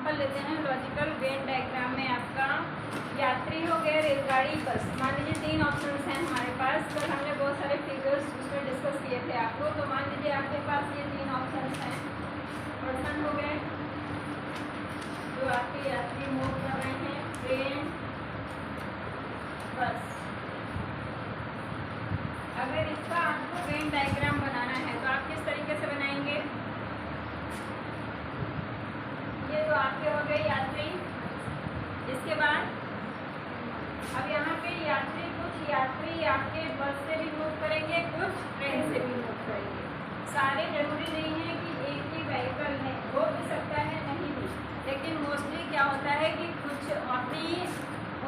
Example लेते हैं logical Venn diagram में आपका यात्री हो गए रेलगाड़ी बस। मान लीजिए 3 ऑप्शंस हैं हमारे पास। कल हमने बहुत सारे फिगर्स उसमें डिस्कस किए थे आपको। तो मान लीजिए आपके पास ये 3 ऑप्शंस हैं। पर्सन हो गए जो आपके यात्री मूव कर रहे हैं, ट्रेन, बस। अगर इसका आपको वेन डायग्राम बनाना है तो आप किस तरीके से बनाएंगे? ये तो आपके हो गए यात्री। इसके बाद अब यहाँ पे कुछ यात्री आपके बस से भी मूव करेंगे, कुछ ट्रेन से भी मूव करेंगे। सारे जरूरी नहीं है कि एक ही व्हीकल है, हो भी सकता है नहीं भी, लेकिन मोस्टली क्या होता है कि कुछ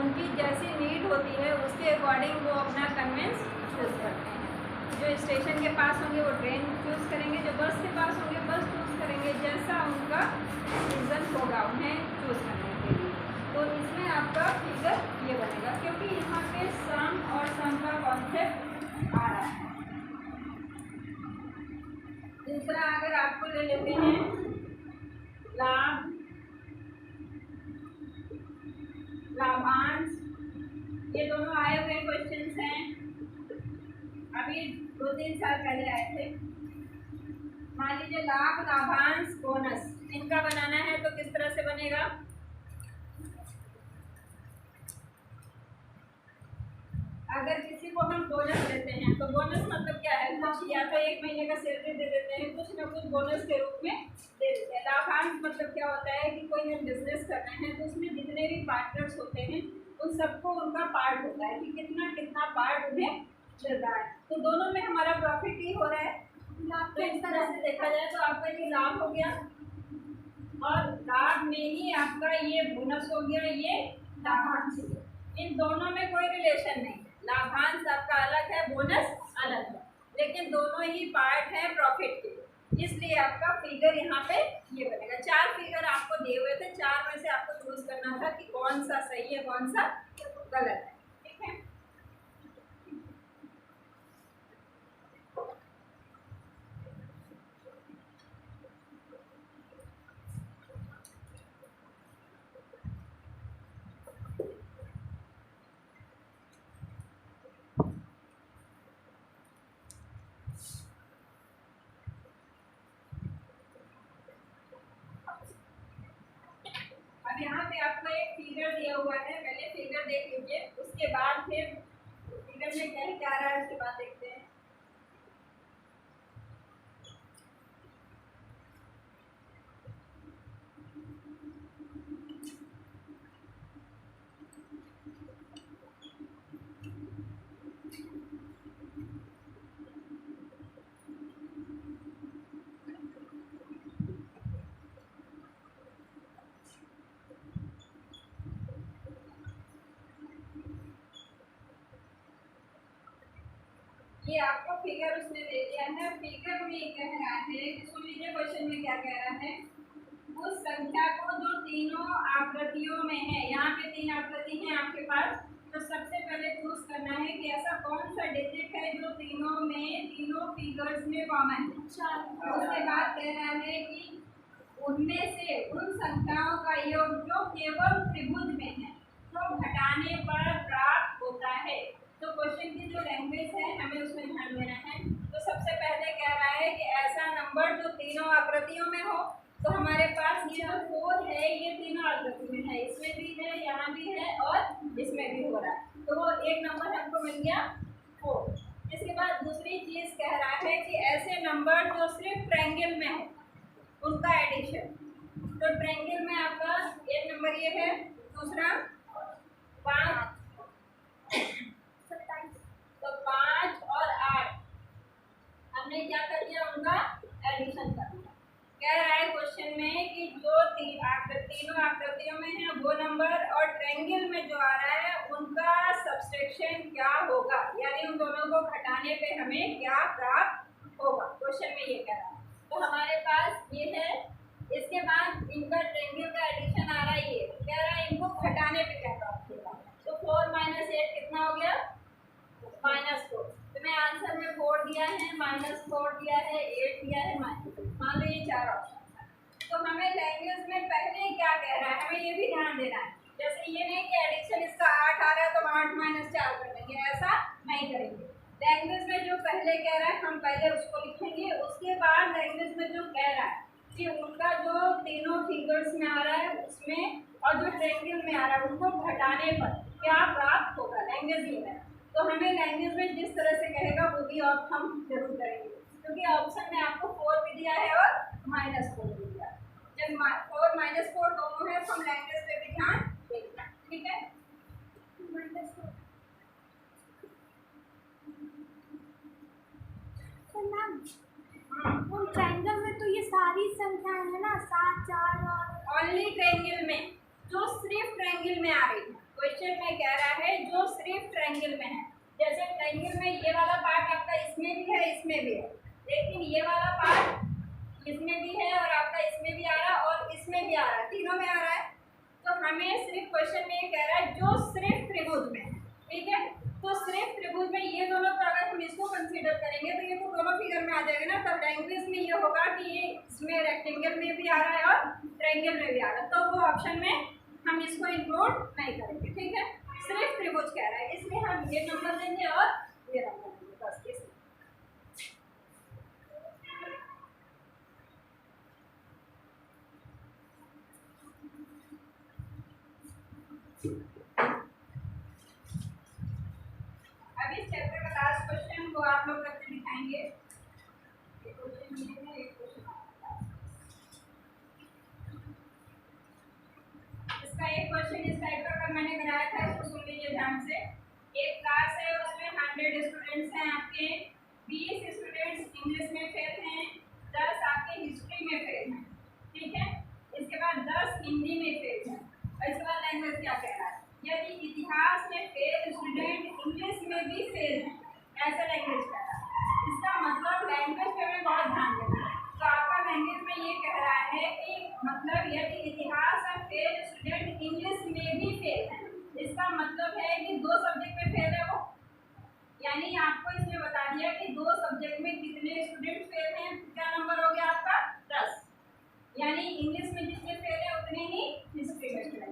उनकी जैसी नीड होती है उसके अकॉर्डिंग वो अपना कन्वेंस चूज़ करते हैं। जो स्टेशन के पास होंगे वो ट्रेन चूज़ करेंगे, जो बस के पास होंगे बस चूज़ करेंगे, जैसा उनका रीज़न होगा उन्हें चूज़ करने के लिए। तो इसमें आपका फिगर ये बनेगा, क्योंकि यहाँ पे सम और सम का कॉन्सेप्ट आ रहा है। दूसरा अगर आपको ले लेते हैं लाभ, लाभांश, ये दोनों आए हुए क्वेश्चंस हैं, अभी 2-3 साल पहले आए थे। मान लीजिए लाभ, लाभांश, बोनस, इनका बनाना है तो किस तरह से बनेगा? अगर किसी को हम बोनस देते हैं तो बोनस मतलब क्या है? कुछ या तो 1 महीने का सैलरी दे देते हैं, कुछ ना कुछ बोनस के रूप में दे देते हैं। लाभांश मतलब क्या होता है कि कोई हम बिजनेस कर रहे हैं तो उसमें जितने भी पार्टनर्स होते हैं उन सबको उनका पार्ट होता है कि कितना कितना पार्ट उन्हें मिल रहा है। तो दोनों में हमारा प्रॉफिट ही हो रहा है। तो इस तरह से देखा जाए तो आपका ये लाभ हो गया और लाभ में ही आपका ये बोनस हो गया, ये लाभांश हो गया। इन दोनों में कोई रिलेशन नहीं, लाभांश आपका अलग है, बोनस अलग है, लेकिन दोनों ही पार्ट है प्रॉफिट के। इसलिए आपका फिगर यहाँ पे ये बनेगा। 4 फिगर आपको दिए हुए थे, 4 में से आपको चूज करना था कि कौन सा सही है कौन सा गलत है। ठीक है, अब यहाँ पे आपको एक फिगर दिया हुआ है, पहले फिगर देख लीजिए, उसके बाद फिर फिगर में क्या क्या आ रहा है उसके बाद देखते हैं। ये आपको फिगर उसने दे दिया है। फिगर में कह रहा है कि सुन लीजिए क्वेश्चन में क्या कह रहा है। उस संख्या को जो तीनों आकृतियों में है, यहाँ पे 3 आकृति हैं आपके पास, तो सबसे पहले चूज करना है कि ऐसा कौन सा डिजिट है जो तीनों फिगर्स में कॉमन है। उसके बाद कह रहा है कि उनमें से उन संख्याओं का योग जो केवल त्रिभुज में है तो घटाने पर प्राप्त होता है। तो क्वेश्चन की जो लैंग्वेज है हमें उसमें ध्यान देना है। तो सबसे पहले कह रहा है कि ऐसा नंबर जो तीनों आकृतियों में हो। तो हमारे पास ये जो 4 है ये तीनों आकृति में है, इसमें भी है, यहाँ भी है और इसमें भी हो रहा है। तो वो एक नंबर हमको मिल गया 4। इसके बाद दूसरी चीज कह रहा है कि ऐसे नंबर जो सिर्फ ट्रायंगल में हो उनका एडिशन। तो ट्रायंगल में आपका एक नंबर ये है, दूसरा 5, तो 5 और 8 हमने क्या कर दिया, उनका एडिशन कर दिया। कह रहा है क्वेश्चन में कि जो तीनों आकृतियों में है वो नंबर और ट्रायंगल में जो आ रहा है उनका सब्सट्रैक्शन क्या होगा, यानी उन दोनों को घटाने पे हमें क्या प्राप्त होगा। क्वेश्चन में ये कह रहा है। तो हमारे पास ये है। इसके बाद इनका ट्रायंगल का एडिशन आ रहा है, ये कह रहा है इनको घटाने पे क्या प्राप्त होगा। तो 4 - 8 कितना हो गया, -4। तो मैं आंसर में 4 दिया है, -4 दिया है, 8 दिया है, मान लो ये 4 ऑप्शन। तो हमें लैंग्वेज में पहले क्या कह ध्यान देना है। जैसे ये नहीं कि एडिक्शन इसका 8 आ रहा है तो 8 - 4 कर देंगे, ऐसा नहीं करेंगे। लैंग्वेज में जो पहले कह रहा है हम पहले उसको लिखेंगे, उसके बाद लैंग्वेज में जो कह रहा है कि उनका जो तीनों फिंगर्स में आ रहा है उसमें और जो ट्रायंगल में आ रहा है उनको घटाने पर क्या प्राप्त होगा लैंग्वेज में। तो हमें लैंग्वेज में जिस तरह से कहेगा वो भी और हम जरूर करेंगे, क्योंकि ऑप्शन में आपको 4 भी दिया है और -4 भी दिया है। जब 4 - 4 दोनों है तो हम लैंग्वेज पे भी ध्यान देंगे, ठीक है। ट्रायंगल में तो ये सारी संख्याएं है ना, 7, 4 और ओनली ट्रायंगल में, जो सिर्फ ट्रायंगल में आ रही है। क्वेश्चन में कह रहा है जो सिर्फ ट्रायंगल में है। जैसे ट्रायंगल में ये वाला पार्ट आपका इसमें भी है इसमें भी है, लेकिन ये वाला पार्ट इसमें भी है और आपका इसमें भी आ रहा है और इसमें भी आ रहा है, तीनों में आ रहा है। तो हमें सिर्फ क्वेश्चन में ये कह रहा है जो सिर्फ त्रिभुज में है, ठीक है। तो सिर्फ त्रिभुज में ये दोनों, तो अगर हम इसको कंसीडर करेंगे तो ये तो दोनों फिगर में आ जाएगा ना। तब लैंग्वेज में ये होगा कि ये इसमें रेक्टेंगल में भी आ रहा है और ट्रायंगल में भी आ रहा है, तो वो ऑप्शन में हम इसको इंक्लूड नहीं करेंगे, ठीक है। सिर्फ त्रिभुज कह रहा है इसलिए हम ये नंबर देंगे और ये नंबर देंगे, बस इसलिए। अब इस चैप्टर का लास्ट क्वेश्चन वो आप लोग करके दिखाएंगे। एक क्वेश्चन ये है, एक क्वेश्चन इसका एक क्वेश्चन इस टाइप का मैंने बनाया था, इसको सुन लीजिए ध्यान से। एक क्लास है उसमें 100 स्टूडेंट्स हैं आपके, 20 स्टूडेंट्स इंग्लिश में फेल हैं, 10 आपके हिस्ट्री में फेल हैं, ठीक है। इसके बाद 10 हिंदी में फेल हैं। और इसके बाद लैंग्वेज क्या कह रहा है, यदि इतिहास में फेल स्टूडेंट इंग्लिश में भी फेल हैं, ऐसा लैंग्वेज कह रहा है। इसका मतलब लैंग्वेज पे हमें बहुत ध्यान देना है। तो आपका लैंग्वेज में ये कह रहा है कि मतलब यदि इतिहास में फेल स्टूडेंट इंग्लिश में भी फेल है, इसका मतलब है कि 2 सब्जेक्ट में फेल है वो, यानी आपको इसमें बता दिया कि 2 सब्जेक्ट में कितने स्टूडेंट फेल हैं। क्या नंबर हो गया आपका 10, यानी इंग्लिश में जितने फेल है उतने ही हिस्ट्री में फेल है।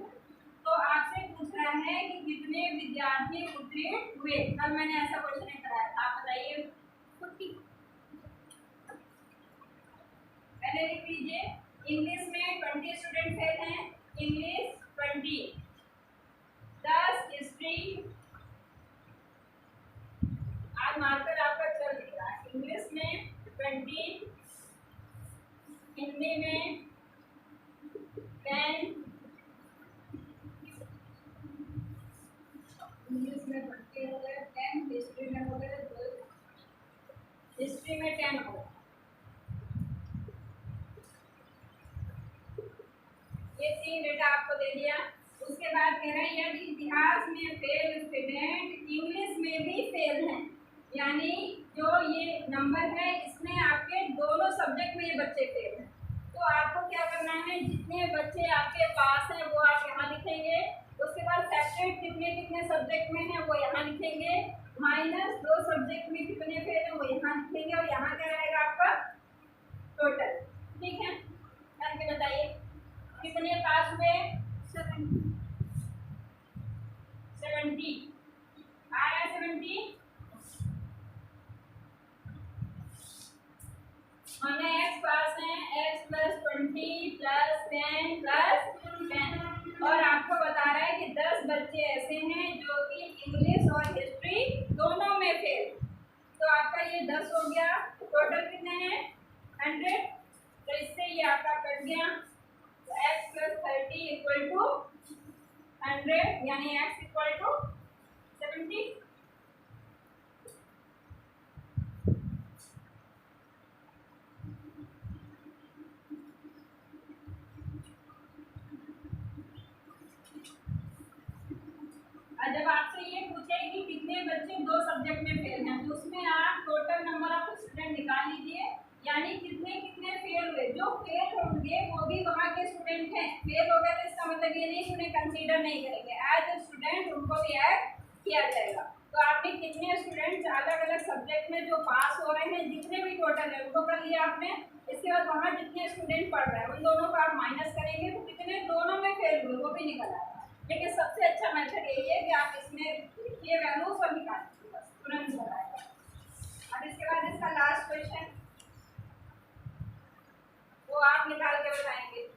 तो आपसे पूछ रहा है कि कितने विद्यार्थी उत्तीर्ण हुए। कल मैंने ऐसा क्वेश्चन कराया था, आप बताइए। 40। पहले लिख लीजिए, इंग्लिश में 20 स्टूडेंट फेल हैं, इंग्लिश 20, 10 हिस्ट्री, आज मार्कर आपका चल रहा है, इंग्लिश में 20, हिंदी में 10, इंग्लिश में 20 हो गए, 10 हिस्ट्री में हो गए, हिस्ट्री में 10 हो गए। ये 3 डेटा आपको दे दिया। उसके बाद कह रहे हैं यदि इतिहास में फेल स्टूडेंट इंग्लिश में भी फेल हैं, यानी जो ये नंबर है इसमें आपके दोनों सब्जेक्ट में ये बच्चे फेल हैं। तो आपको क्या करना है, जितने बच्चे आपके पास हैं वो आप यहाँ लिखेंगे। उसके बाद सेपरेट कितने कितने सब्जेक्ट में हैं वो यहाँ लिखेंगे, -2 सब्जेक्ट में कितने फेल हैं वो यहाँ लिखेंगे, और यहाँ क्या रहेगा आपका टोटल, ठीक है। करके बताइए कितने पास हुए, 70 आ रहा है 70, हमें x पास है, x + 20 + 10 + 10, और आपको बता रहा है कि 10 बच्चे ऐसे हैं जो कि इंग्लिश और हिस्ट्री दोनों में फेल। तो आपका ये 10 हो गया, टोटल कितने हैं 100, तो इससे ये आपका कट गया। तो x + 30 = 100, यानी x = 70। जब आपसे ये पूछे कि कितने बच्चे 2 सब्जेक्ट में फेल हैं, तो उसमें आप टोटल नंबर ऑफ स्टूडेंट निकाल लीजिए, यानी कितने कितने फेल हुए। जो फेल होंगे वो भी वहाँ के स्टूडेंट हैं, फेल हो गए तो इसका मतलब ये नहीं कि उन्हें कंसीडर नहीं करेंगे, एज ए स्टूडेंट उनको भी ऐड किया जाएगा। तो आपने कितने स्टूडेंट्स अलग अलग सब्जेक्ट में जो पास हो रहे हैं, जितने भी टोटल है उनको कर लिया आपने। इसके बाद वहाँ जितने स्टूडेंट पढ़ रहे हैं उन दोनों को आप माइनस करेंगे, तो कितने दोनों में फेल हुए वो भी निकल आएगा। लेकिन सबसे अच्छा मेथड यही है कि आप इसमें लिखिए वैल्यूज और निकालिए, बस तुरंत निकल आएगा। अब इसके बाद इसका लास्ट क्वेश्चन वो आप निकाल के बताएंगे।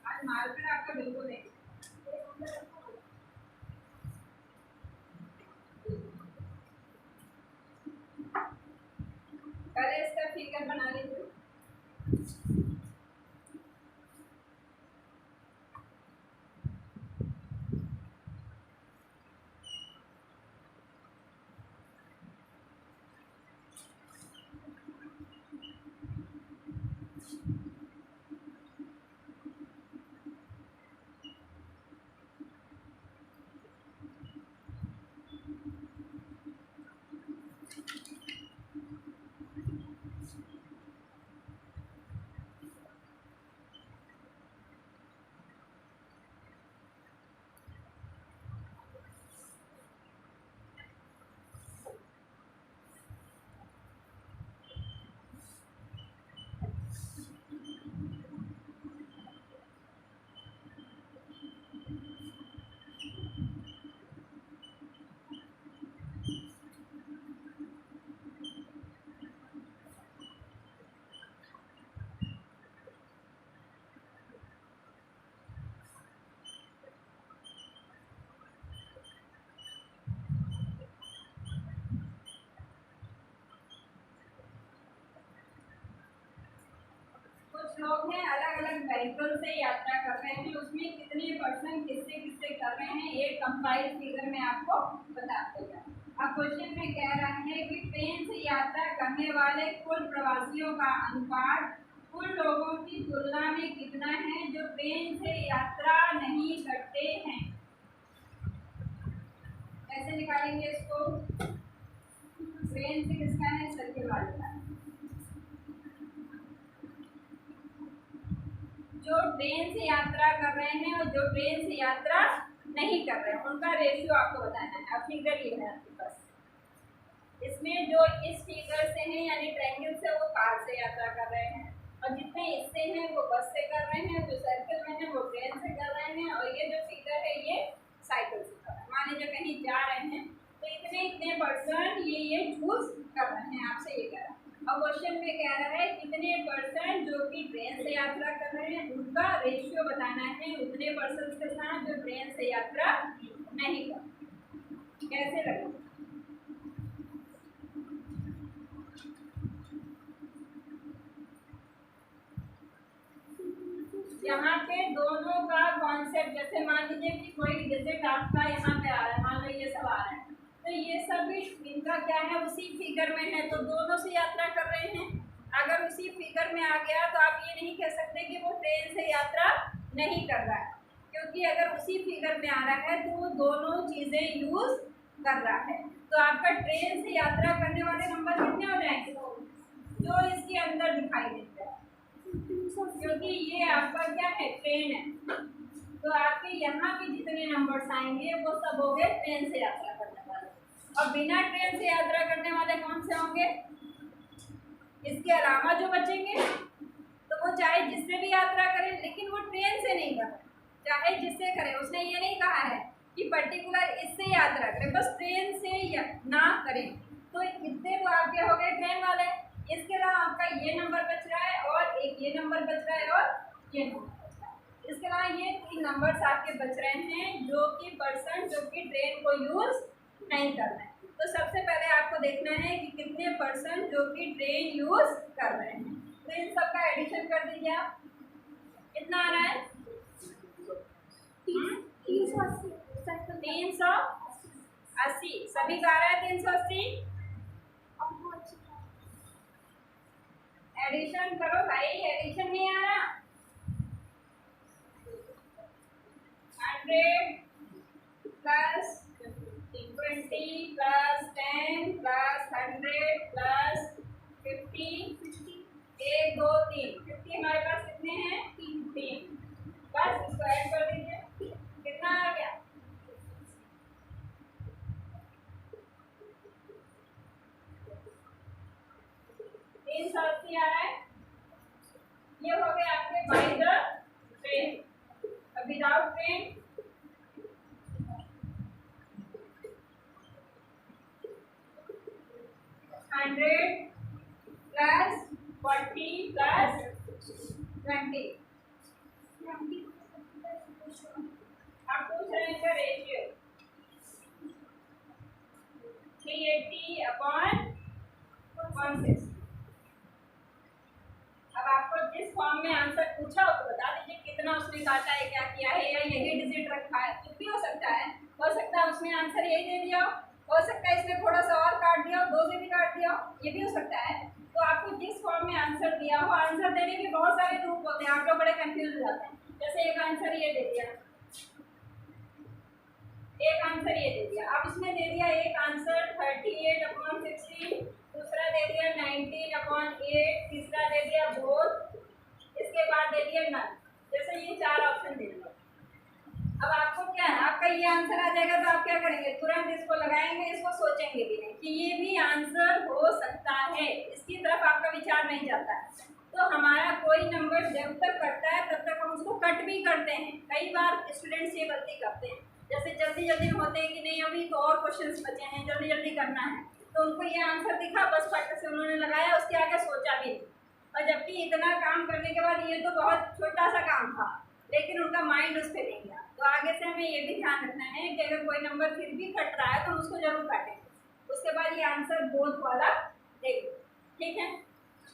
आज मार्कर आपका बिल्कुल नहीं। पहले इसका फिगर बना लीजिए। लोग हैं अलग अलग व्हीकल से यात्रा कर रहे हैं, उसमें कितने पर्सन किससे किससे कर रहे हैं ये कंपाइल फिगर में आपको बता देगा। अब क्वेश्चन में कह रहा है कि ट्रेन से यात्रा करने वाले कुल प्रवासियों का अनुपात उन लोगों की तुलना में कितना है जो ट्रेन से यात्रा नहीं करते हैं। कैसे निकालेंगे इसको? ट्रेन से किसका है? सर्किल वाले का। जो ट्रेन से यात्रा कर रहे हैं और जो ट्रेन से यात्रा नहीं कर रहे हैं उनका रेशियो आपको बताना है। अब फिगर ये है आपके पास, इसमें जो इस फिगर से हैं यानी ट्रायंगल से वो कार से यात्रा कर रहे हैं, और जितने इससे हैं वो बस से कर रहे हैं, जो सर्कल में है वो ट्रेन से कर रहे हैं, और ये जो फिगर है ये साइकिल से कर रहे हैं। मान लीजिए कहीं जा रहे हैं तो इतने इतने परसेंट ये चूज कर रहे हैं, आपसे ये कह रहा है। अब क्वेश्चन में कह रहा है कितने परसेंट जो कि ट्रेन से यात्रा कर रहे हैं उनका रेशियो बताना है उतने परसेंट के साथ जो ट्रेन से यात्रा नहीं कर। कैसे लगे? यहाँ पे दोनों का कॉन्सेप्ट, जैसे मान लीजिए कि कोई डिजिट आपका यहाँ पे आ रहा है, मान लो ये सब आ रहा है, तो ये सब इनका क्या है उसी फिगर में है, तो दोनों से यात्रा कर रहे हैं। अगर उसी फिगर में आ गया तो आप ये नहीं कह सकते कि वो ट्रेन से यात्रा नहीं कर रहा है, क्योंकि अगर उसी फिगर में आ रहा है तो वो दोनों चीज़ें यूज कर रहा है। तो आपका ट्रेन से यात्रा करने वाले नंबर कितने हो जाएंगे? जो इसके अंदर दिखाई देते हैं, क्योंकि ये आपका क्या है? ट्रेन है। तो आपके यहाँ पे जितने नंबर्स आएंगे वो सब हो गए ट्रेन से यात्रा करने वाले, और बिना ट्रेन से यात्रा करने वाले कौन से होंगे? इसके अलावा जो बचेंगे तो वो चाहे जिससे भी यात्रा करें लेकिन वो ट्रेन से नहीं करें, चाहे जिससे करें। उसने ये नहीं कहा है कि पर्टिकुलर इससे यात्रा करें, बस ट्रेन से ना करें। तो इतने तो आपके हो गए ट्रेन वाले। इसके अलावा आपका ये नंबर बच रहा है और एक ये नंबर बच रहा है और ये नंबर बच रहा है। इसके अलावा ये 3 नंबर्स आपके बच रहे हैं जो कि पर्सन जो कि ट्रेन को यूज नहीं कर रहे हैं। तो सबसे पहले आपको देखना है कि कितने पर्सन जो कि ट्रेन यूज कर रहे हैं। तो इन सबका एडिशन कर दीजिए आप। कितना आ रहा है? 380। सभी का आ रहा है 380। एडिशन करो भाई, एडिशन नहीं आ रहा। 100 प्लस 20 प्लस 10 प्लस 100 प्लस 50, 1 2 3 50 हमारे पास कितने हैं? 3। बस इसको ऐड कर दीजिए। कितना आ गया? क्या है, ये हो गए आपके by the train, without train 100 plus 40 plus 20। आप पूछ रहे हैं इसका रेशियो 380/160। अब आपको जिस फॉर्म में आंसर पूछा हो तो बता दीजिए कितना उसने काटा है, क्या किया है, या यही डिजिट रखा है, कुछ भी हो सकता है। हो सकता है उसने आंसर यही दे दिया हो सकता है इसने थोड़ा सा और काट दिया हो, 2 से भी काट दिया हो, ये भी हो सकता है। तो आपको जिस फॉर्म में आंसर दिया हो, आंसर देने के बहुत सारे रूप होते हैं, आप लोग बड़े कंफ्यूज हो जाते हैं। जैसे एक आंसर ये दे दिया, एक आंसर ये दे दिया, अब इसने दे दिया एक आंसर 38/16, दूसरा दे दिया 19/8, तीसरा दे दिया बोथ, इसके बाद दे दिया नन। जैसे ये 4 ऑप्शन दे दिया। अब आपको क्या है, आपका ये आंसर आ जाएगा तो आप क्या करेंगे, तुरंत इसको लगाएंगे, इसको सोचेंगे भी नहीं कि ये भी आंसर हो सकता है, इसकी तरफ आपका विचार नहीं जाता है। तो हमारा कोई नंबर जब तक कटता है तब तक हम उसको कट भी करते हैं। कई बार स्टूडेंट्स ये गलती करते हैं, जैसे जल्दी जल्दी में होते हैं कि नहीं अभी तो और क्वेश्चंस बचे हैं, जल्दी जल्दी करना है, तो उनको ये आंसर दिखा, बस फट से उन्होंने लगाया, उसके आगे सोचा भी नहीं। और जबकि इतना काम करने के बाद ये तो बहुत छोटा सा काम था, लेकिन उनका माइंड उस पर नहीं गया। तो आगे से हमें ये भी ध्यान रखना है कि अगर कोई नंबर फिर भी कट रहा है तो उसको जरूर काटेंगे, उसके बाद ये आंसर बोथ वाला देंगे। ठीक है,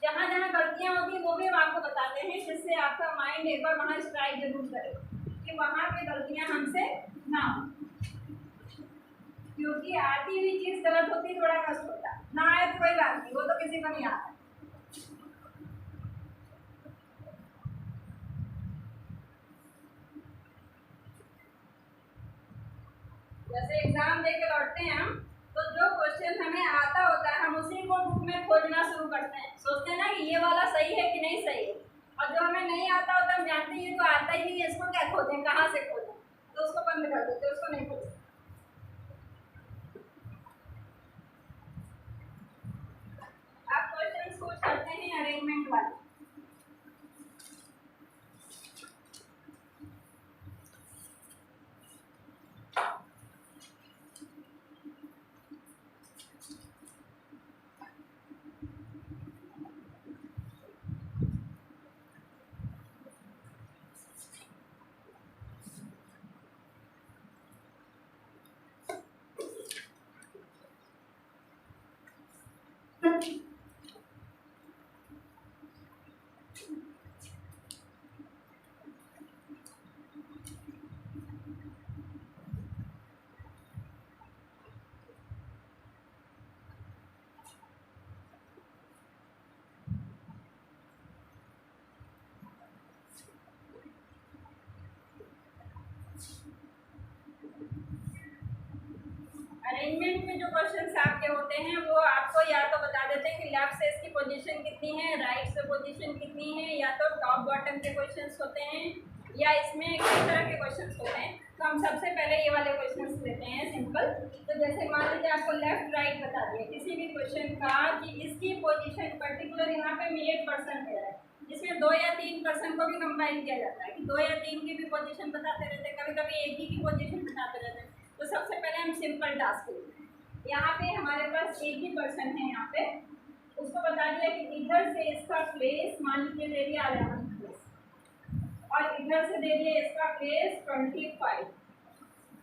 जहाँ जहाँ गलतियाँ होती हैं वो भी हम आपको बताते हैं, जिससे आपका माइंड एक बार वहाँ स्ट्राइक जरूर करे कि वहाँ पे गलतियाँ हमसे ना हो, क्योंकि आती हुई चीज़ गलत होती है, थोड़ा कष्ट होता है, ना आए तो कोई बात नहीं, वो तो किसी को नहीं आता। जैसे एग्जाम दे के लौटते हैं हम, तो जो क्वेश्चन हमें आता होता है हम उसी को बुक में खोजना शुरू करते हैं, सोचते हैं ना कि ये वाला सही है कि नहीं सही है, और जो हमें नहीं आता होता हम जानते हैं ये तो आता ही नहीं है, इसको क्या खोजें, कहाँ से खोजें, तो उसको बंद कर देते, उसको नहीं खोजते। आप क्वेश्चन सोच करते हैं अरेंजमेंट वाले। अरेंजमेंट में जो क्वेश्चंस आपके होते हैं वो आपको या तो बता देते हैं कि लेफ्ट से इसकी पोजीशन कितनी है, राइट से पोजीशन कितनी है, या तो टॉप बॉटम के क्वेश्चंस होते हैं, या इसमें कई तरह के क्वेश्चंस होते हैं। तो हम सबसे पहले ये वाले क्वेश्चंस लेते हैं सिंपल। तो जैसे मान लीजिए आपको लेफ्ट राइट बता दिया किसी भी क्वेश्चन का कि इसकी पोजीशन पर्टिकुलर यहाँ पे 8% है, जिसमें 2 या 3% को भी कंबाइन किया जाता है कि 2 या 3 की भी पोजीशन बताते रहते हैं, कभी कभी एक ही की पोजीशन बताते रहते हैं। तो सबसे पहले हम सिंपल टास्क लेते हैं। यहाँ पे हमारे पास एक ही पर्सन है, यहाँ पे उसको बता दिया कि इधर से इसका प्लेस मान लीजिए दे दिया 11 प्लेस, और इधर से दे दिया इसका प्लेस 25।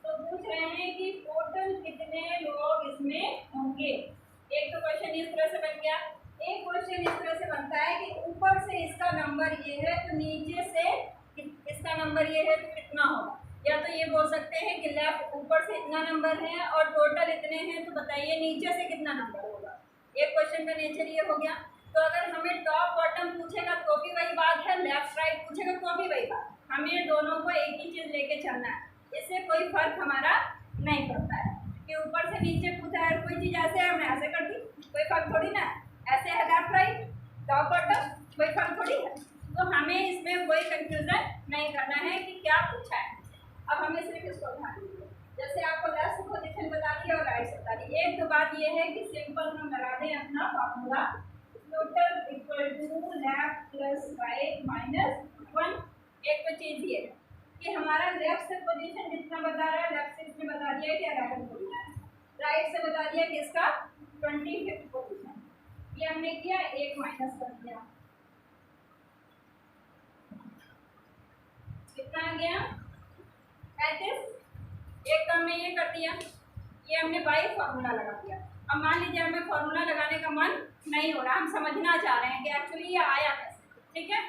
तो पूछ रहे हैं कि टोटल कितने लोग इसमें होंगे। एक तो क्वेश्चन इस तरह से बन गया, एक क्वेश्चन इस तरह से बनता है कि ऊपर से इसका नंबर ये है तो नीचे से इसका नंबर ये है तो कितना होगा। या तो ये बोल सकते हैं कि लेफ्ट ऊपर से इतना नंबर है और टोटल इतने हैं, तो बताइए नीचे से कितना नंबर होगा। एक क्वेश्चन का नेचर ये हो गया। तो अगर हमें टॉप बॉटम पूछेगा तो भी वही बात है, लेफ्ट राइट पूछेगा तो भी वही बात, हमें दोनों को एक ही चीज़ लेके चलना है, इससे कोई फर्क हमारा नहीं पड़ता है कि ऊपर से नीचे पूछा है, कोई चीज़ ऐसे है हमने ऐसे कर दी, कोई फर्क थोड़ी ना, ऐसे है लेफ्ट राइट टॉप बॉटम, कोई फर्क थोड़ी है। तो हमें इसमें कोई कंफ्यूजन नहीं करना है कि क्या पूछा है। अब हमें सिर्फ इसको ध्यान दीजिए, जैसे आपको लेफ्ट पोजीशन बता दी और राइट बता दी। एक तो बात ये है कि सिंपल हम लगा दें अपना formula, total equal to left plus right minus 1। एक तो चीज ये कि हमारा लेफ्ट से पोजीशन जितना बता रहा है, लेफ्ट से इसने बता दिया कि 11 पोजीशन, राइट से बता दिया कि इसका 25th पोजीशन। ये हमने किया, एक माइनस कर दिया, कितना आ गया 35। एक तो हमने ये कर दिया, ये हमने बाई फॉर्मूला लगा दिया। अब मान लीजिए हमें फॉर्मूला लगाने का मन नहीं हो रहा, हम समझना चाह रहे हैं कि एक्चुअली ये आया कैसे, ठीक है।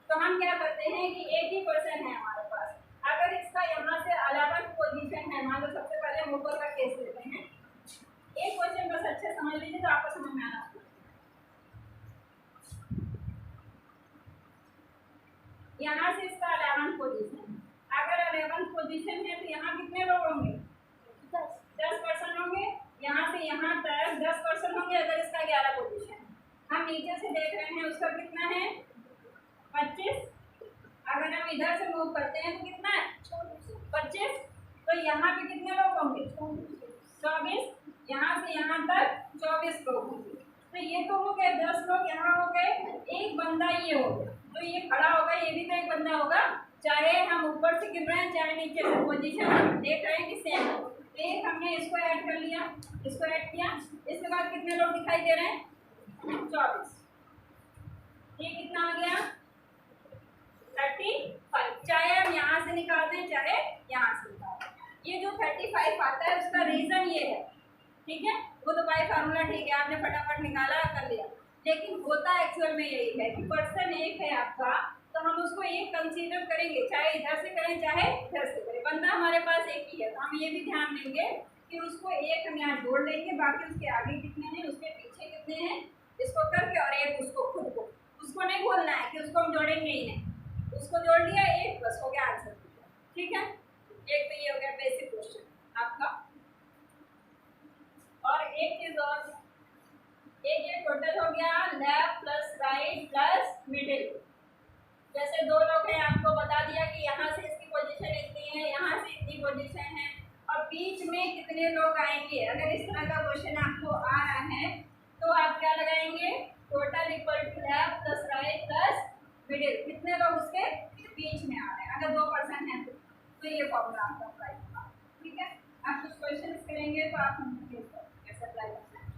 तो हम क्या करते हैं कि एक ही क्वेश्चन है हमारे पास, अगर इसका यहाँ से 11 पोजीशन है, मान लो सबसे पहले हम ऊपर का केस लेते हैं। एक क्वेश्चन बस अच्छे समझ लीजिए तो आपको समझ में आना। यहाँ से इसका 11 पोजीशन, अगर 11 पोजीशन है तो यहाँ कितने लोग होंगे, 10% होंगे। यहाँ से यहाँ तक 10% होंगे अगर इसका 11 पोजीशन है। हम नीचे से देख रहे हैं उसका कितना है 25। अगर हम इधर से मूव करते हैं तो कितना है 25। तो यहाँ पे कितने लोग होंगे 24। यहाँ से यहाँ तक 24 लोग होंगे। तो ये तो हो गए 10 लोग, यहाँ हो गए एक बंदा, ये हो गया। तो ये खड़ा होगा, ये भी तो एक बंदा होगा, चाहे हम ऊपर से गिर रहे हैं चाहे नीचे से, पोजीशन देख रहे हैं कि सेम हो। एक हमने इसको ऐड कर लिया, इसको ऐड किया, इसके बाद कितने लोग दिखाई दे रहे हैं 24। ये कितना आ गया 35। चाहे हम यहाँ से निकालते हैं चाहे यहाँ से निकालते हैं, ये जो 35 आता है उसका रीजन ये है, ठीक है। वो तो बाई फार्मूला ठीक है, आपने फटाफट निकाला कर लिया, लेकिन होता एक्चुअल में यही है कि पर्सन एक है आपका, तो हम उसको एक कंसीडर करेंगे, चाहे इधर से करें चाहे इधर से करें। बंदा हमारे पास एक ही है, तो हम ये भी ध्यान देंगे कि उसको एक हम यहाँ जोड़ लेंगे, बाकी उसके आगे कितने हैं उसके पीछे कितने हैं, इसको करके और एक उसको खुद को, उसको नहीं बोलना है कि उसको हम जोड़ेंगे ही नहीं, उसको जोड़ लिया, एक बस हो गया आंसर, ठीक है। एक तो ये हो गया बेसिक क्वेश्चन आपका। और एक चीज और, एक ये टोटल हो गया left plus right plus middle. जैसे दो लोग हैं, आपको बता दिया कि यहाँ से इसकी पोजीशन इतनी है, यहाँ से इतनी पोजीशन है, और बीच में कितने लोग आएंगे। अगर इस तरह का क्वेश्चन आपको आ रहा है तो आप क्या लगाएंगे, total equal to left plus right plus middle, कितने लोग उसके बीच में आ रहे हैं। अगर 2% है तो ये फॉर्मूला आपका अप्लाई होगा, ठीक है। आप कुछ क्वेश्चन करेंगे तो आप कैसे अप्लाई करते हैं।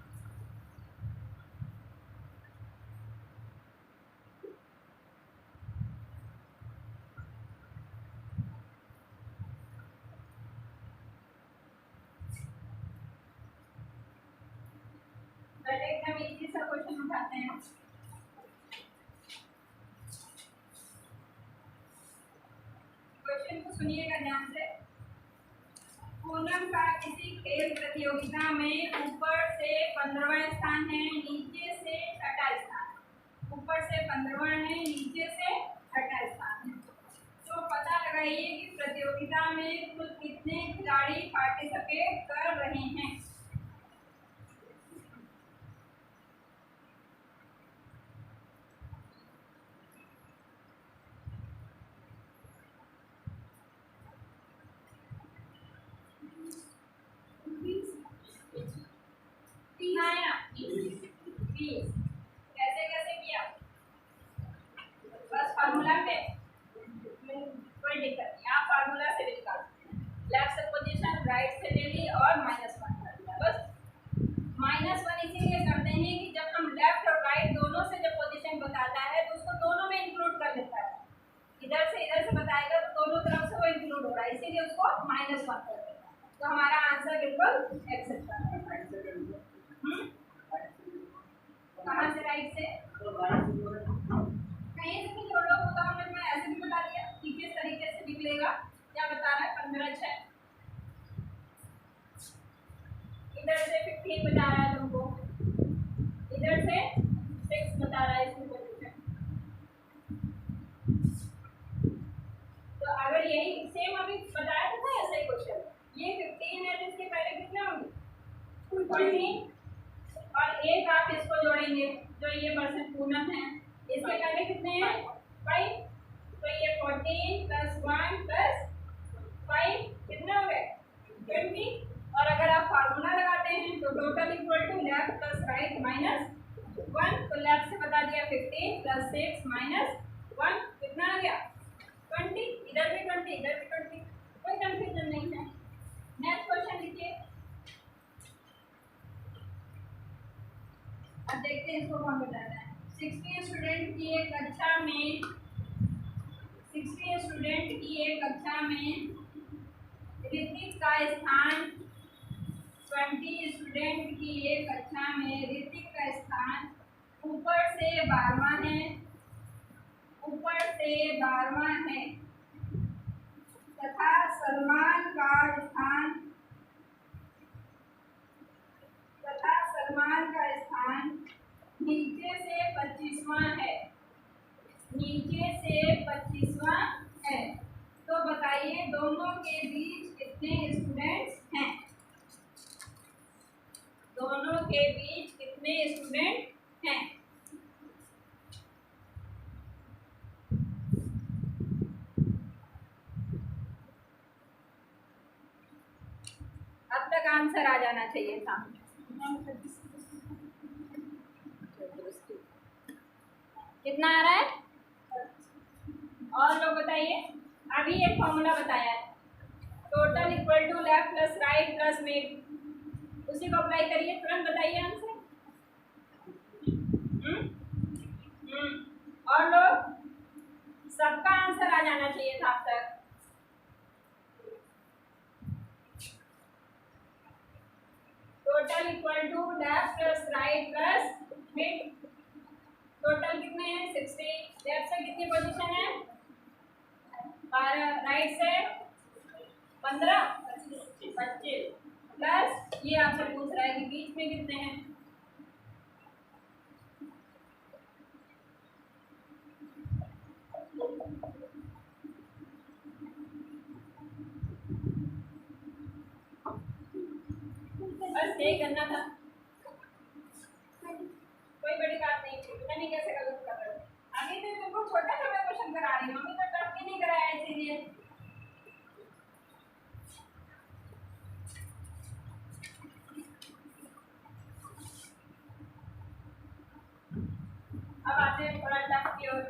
एकदम इजी सा क्वेश्चन उठाते हैं। क्वेश्चन को सुनिएगा ध्यान से। पूनम का किसी खेल प्रतियोगिता में ऊपर से 15वां स्थान है, नीचे से 6ठा स्थान है। ऊपर से 15वां है, नीचे से 6ठा स्थान है। तो पता लगाइए कि प्रतियोगिता में कुल कितने खिलाड़ी पार्टिसिपेट कर रहे हैं। कैसे कैसे किया, बस फार्मूला पे कोई दिक्कत नहीं, आप फार्मूला से भी निकाल सकते हैं। लेफ्ट से पोजीशन राइट से ले ली और -1 कर दिया, बस। -1 इसीलिए करते हैं कि जब हम लेफ्ट और राइट दोनों से जब पोजीशन बताता है तो उसको दोनों में इंक्लूड कर लेता है। इधर से बताएगा तो दोनों तरफ से वो इंक्लूड हो रहा है, इसीलिए उसको -1 कर देता है। तो हमारा आंसर बिल्कुल एक्सेप्ट करना है। कहाँ से राइट से, कहीं से भी जोड़ लो, वो तो हमने मैं ऐसे भी बता दिया कि किस तरीके से निकलेगा। क्या बता रहा है 15 इधर से 15 बता रहा है तुमको, इधर से 6 बता रहा है इसकी पोजीशन। तो अगर यही सेम अभी बताया था ऐसा ही क्वेश्चन, ये 15 है तो इसके पहले कितने होंगे 14, और एक आप इसको जोड़ेंगे जो ये पर्सन पूनम है, इसके पहले कितने हैं 5, तो ये 14 + 1 + 5 कितने हो गए 20। और अगर आप फार्मूला लगाते हैं तो total equal to left plus right minus 1, तो लेफ्ट से बता दिया 15 प्लस 6 माइनस 1 कितना आ गया 20, इधर भी 20 इधर भी 20, कोई कंफ्यूजन नहीं है। नेक्स्ट क्वेश्चन लिखिए। अब देखते हैं इसको कौन बताता है। 60 स्टूडेंट की एक कक्षा में 60 स्टूडेंट की एक कक्षा में ऋतिक का स्थान 20 स्टूडेंट की एक कक्षा में ऋतिक का स्थान ऊपर से 12वां है, ऊपर से 12वां है तथा सलमान का स्थान नीचे से 25वां है, नीचे से 25वां है। तो बताइए दोनों के बीच कितने स्टूडेंट्स हैं, दोनों के बीच कितने स्टूडेंट हैं। अब तक आंसर आ जाना चाहिए था। कितना आ रहा है और लोग बताइए। अभी एक फॉर्मूला बताया है, total equal to left plus right plus mid, उसी को अप्लाई करिए, तुरंत बताइए आंसर। और लोग सबका आंसर आ जाना चाहिए था अब तक। Total equal to left plus right plus mid, total कितने हैं 60, लेफ्ट से कितनी पोजीशन है 12, राइट से 15 25 प्लस ये आपसे पूछ रहा है कि बीच में कितने हैं। बस यही करना था, कोई बड़ी बात नहीं थी, पता नहीं कैसे गलत कर रहे थे। अभी तो बिल्कुल छोटा सा मैं क्वेश्चन करा रही हूँ, अभी तो टफ भी नहीं कराया इसीलिए। अब आते हैं थोड़ा टफ की ओर।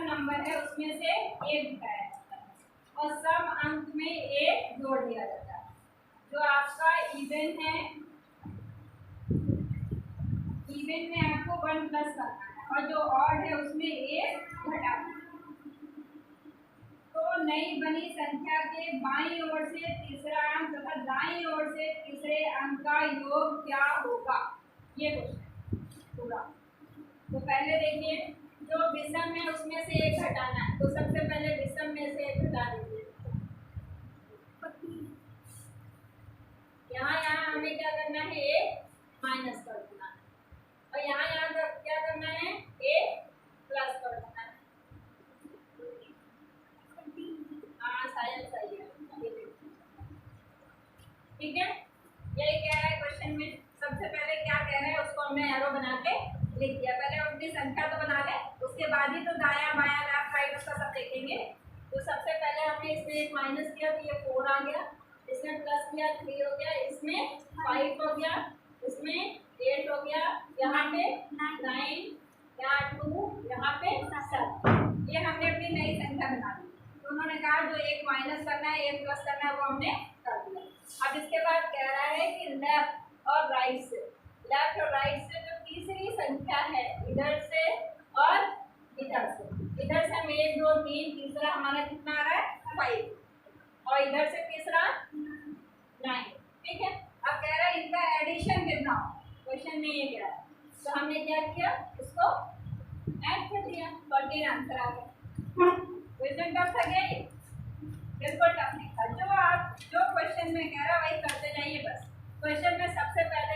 नंबर है उसमें से एक घटाया जाता है और सम अंक में एक जोड़ दिया जाता है। जो आपका इवन है, इवन में आपको 1 प्लस करना है और जो ऑड है उसमें एक घटाना है। तो नई बनी संख्या के बाईं ओर से तीसरा अंक तथा दाईं ओर से तीसरे अंक का योग क्या होगा, ये क्वेश्चन पूरा। तो पहले देखिए जो विषम है उसमें से एक घटाना है, तो सबसे पहले विषम में से एक घटा दीजिए। यहाँ हमें क्या करना है, एक माइनस कर देना है और यहाँ क्या करना है, एक प्लस कर देना है। हाँ शायद सही है, ठीक है। यही कह रहा है क्वेश्चन में। सबसे पहले क्या कह रहे हैं उसको हमने एरो बना के लिख दिया। पहले अपनी संख्या तो बना ले, उसके बाद ही तो दाया बाया लेफ्ट राइट उसका सब देखेंगे। तो सबसे पहले हमने इसमें एक माइनस किया तो ये 4 आ गया, इसमें प्लस किया 3 हो गया, इसमें 5 हो गया, इसमें 8 हो गया, यहाँ पे 9, यहाँ 2, यहाँ पे 7। ये हमने अपनी नई संख्या बना दी। तो उन्होंने कहा जो एक माइनस करना है एक प्लस करना है वो हमने कर दिया। अब इसके बाद कह रहा है कि लेफ्ट और राइट से, लेफ्ट और राइट से जो तीसरी संख्या है इधर से और इधर से, इधर से हम 1 2 3, तीसरा हमारा कितना आ रहा है 5 और इधर से तीसरा 9, ठीक है। अब कह रहा है इनका एडिशन कितना हो, क्वेश्चन में ये कह रहा है। तो हमने क्या किया, इसको ऐड कर दिया, 14 आंसर आ गया। क्वेश्चन टफ था क्या ये, बिल्कुल टफ नहीं था। जो क्वेश्चन में कह रहा है वही करते जाइए बस। क्वेश्चन में सबसे पहले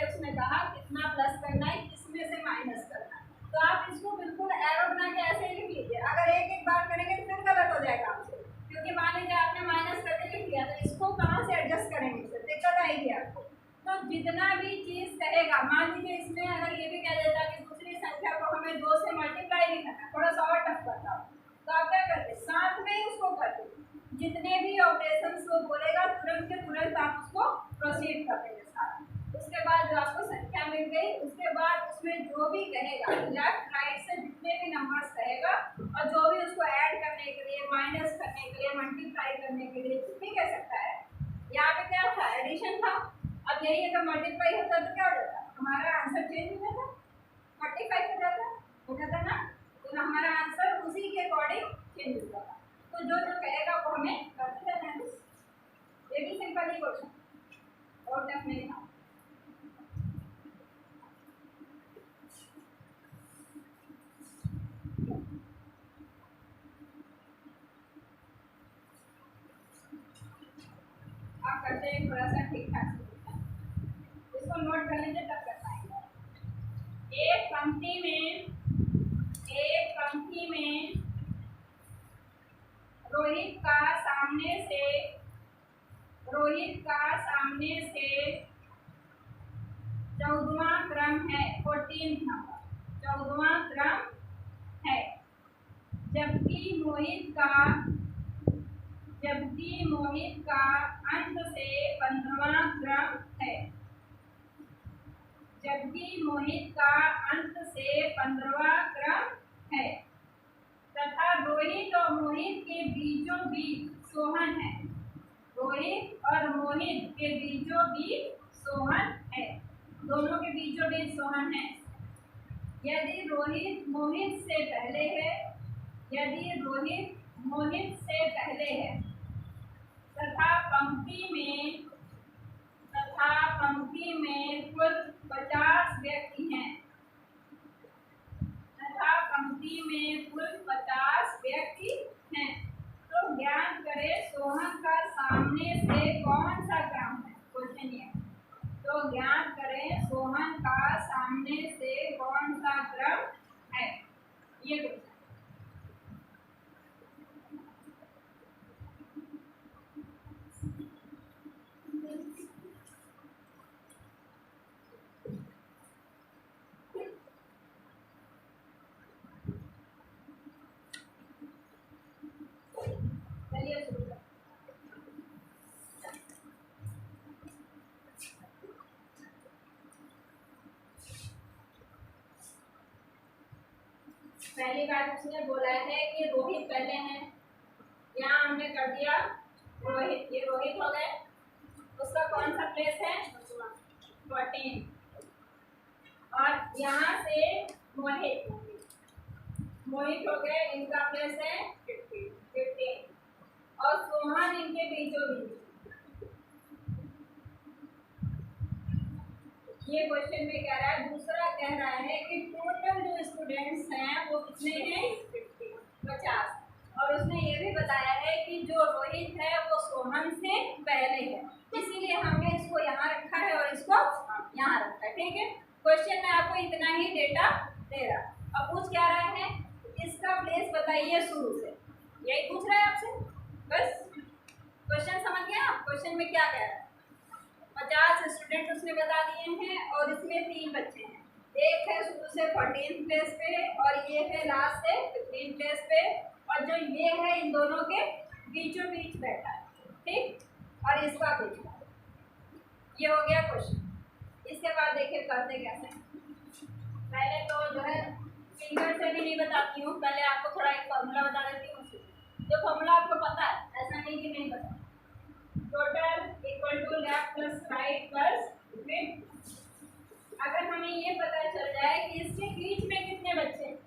प्लस करना है, इसमें से माइनस करना है। तो आप इसको बिल्कुल एरो बना के ऐसे ही लिख लीजिए। अगर एक एक बार करेंगे तो फिर गलत हो जाएगा आपसे, क्योंकि मान लीजिए आपने माइनस करके लिख दिया, तो इसको कहाँ से एडजस्ट करेंगे, फिर दिक्कत आएगी आपको। तो जितना भी चीज कहेगा, मान लीजिए इसमें अगर ये भी कह देता कि दूसरी संख्या को हमें 2 से मल्टीप्लाई नहीं करना, थोड़ा सा और टफ करता, तो आप क्या करते, साथ में ही उसको करते, जितने भी ऑपरेशंस को बोलेगा तुरंत के तुरंत आप उसको प्रोसीड कर देंगे साथ। उसके बाद जो आपको संख्या मिल गई, उसके बाद उसमें जो भी कहेगा लेफ्ट राइट से जितने भी नंबर्स कहेगा, और जो भी उसको ऐड करने के लिए, माइनस करने के लिए, मल्टीप्लाई करने के लिए कुछ भी कह सकता है। यहाँ पे क्या था, एडिशन था। अब यही अगर मल्टीप्लाई होता तो क्या हो जाता, हमारा आंसर चेंज हो जाता, 45 हो जाता ना। तो हमारा आंसर उसी के अकॉर्डिंग चेंज हो जाता। तो जो जो कहेगा वो हमें करते रहना है। ये भी सिंपल ही क्वेश्चन और टफ नहीं था। आप करते हैं थोड़ा सा ठीक ठाक, इसको नोट कर लीजिए तब कर पाएंगे। एक पंक्ति में रोहित का सामने से 14वां क्रम है, 14th नंबर 14वां क्रम है, जबकि मोहित का अंत से 15वां क्रम है, जबकि मोहित का अंत से 15वां क्रम है, तथा रोहित और मोहित के बीचों बीच सोहन है। रोहित और मोहित के बीचों बीच सोहन है, दोनों के बीचों बीच सोहन है। यदि रोहित मोहित से पहले है, तथा पंक्ति में कुल 50 व्यक्ति हैं, तो ज्ञात करें सोहन का सामने से कौन सा क्रम है। क्वेश्चन ये, तो ज्ञात करें सोहन का सामने से कौन सा क्रम है, ये क्वेश्चन। चलिए शुरू करते हैं। पहली बात उसने बोला है कि रोहित पहले हैं, यहाँ हमने कर दिया रोहित, ये रोहित हो गए, उसका कौन सा प्लेस है 14, और यहाँ से मोहित हो गए, इनका प्लेस है 15, और सोहन इनके बीचों बीच। ये क्वेश्चन में कह रहा है, दूसरा कह रहा है कि टोटल जो स्टूडेंट्स हैं वो कितने हैं 50, और उसने ये भी बताया है कि जो रोहित है वो सोहन से पहले है, इसीलिए हमने इसको यहाँ रखा है और इसको यहाँ रखा है। ठीक है, क्वेश्चन में आपको इतना ही डेटा दे रहा। अब पूछ क्या रहा है, इसका प्लेस बताइए शुरू से, यही पूछ रहा है आपसे बस। क्वेश्चन समझ गया, क्वेश्चन में क्या कह रहा है, 50 स्टूडेंट उसने बता दिए हैं, और इसमें 3 बच्चे हैं, एक है शुरू से 14th प्लेस पे, और ये है लास्ट से 15th प्लेस पे, और जो ये है इन दोनों के बीचों बीच बैठा है। ठीक, और इसका पूछना, ये हो गया क्वेश्चन। इसके बाद देखिए करते कैसे। पहले तो जो है फिंगर से भी नहीं बताती हूँ, पहले आपको थोड़ा एक फॉर्मूला बता देती हूँ, जो फॉर्मूला आपको पता है, ऐसा नहीं कि नहीं पता। Total equal to left plus right plus width. अगर हमें ये पता चल जाए कि इसके बीच में कितने बच्चे हैं,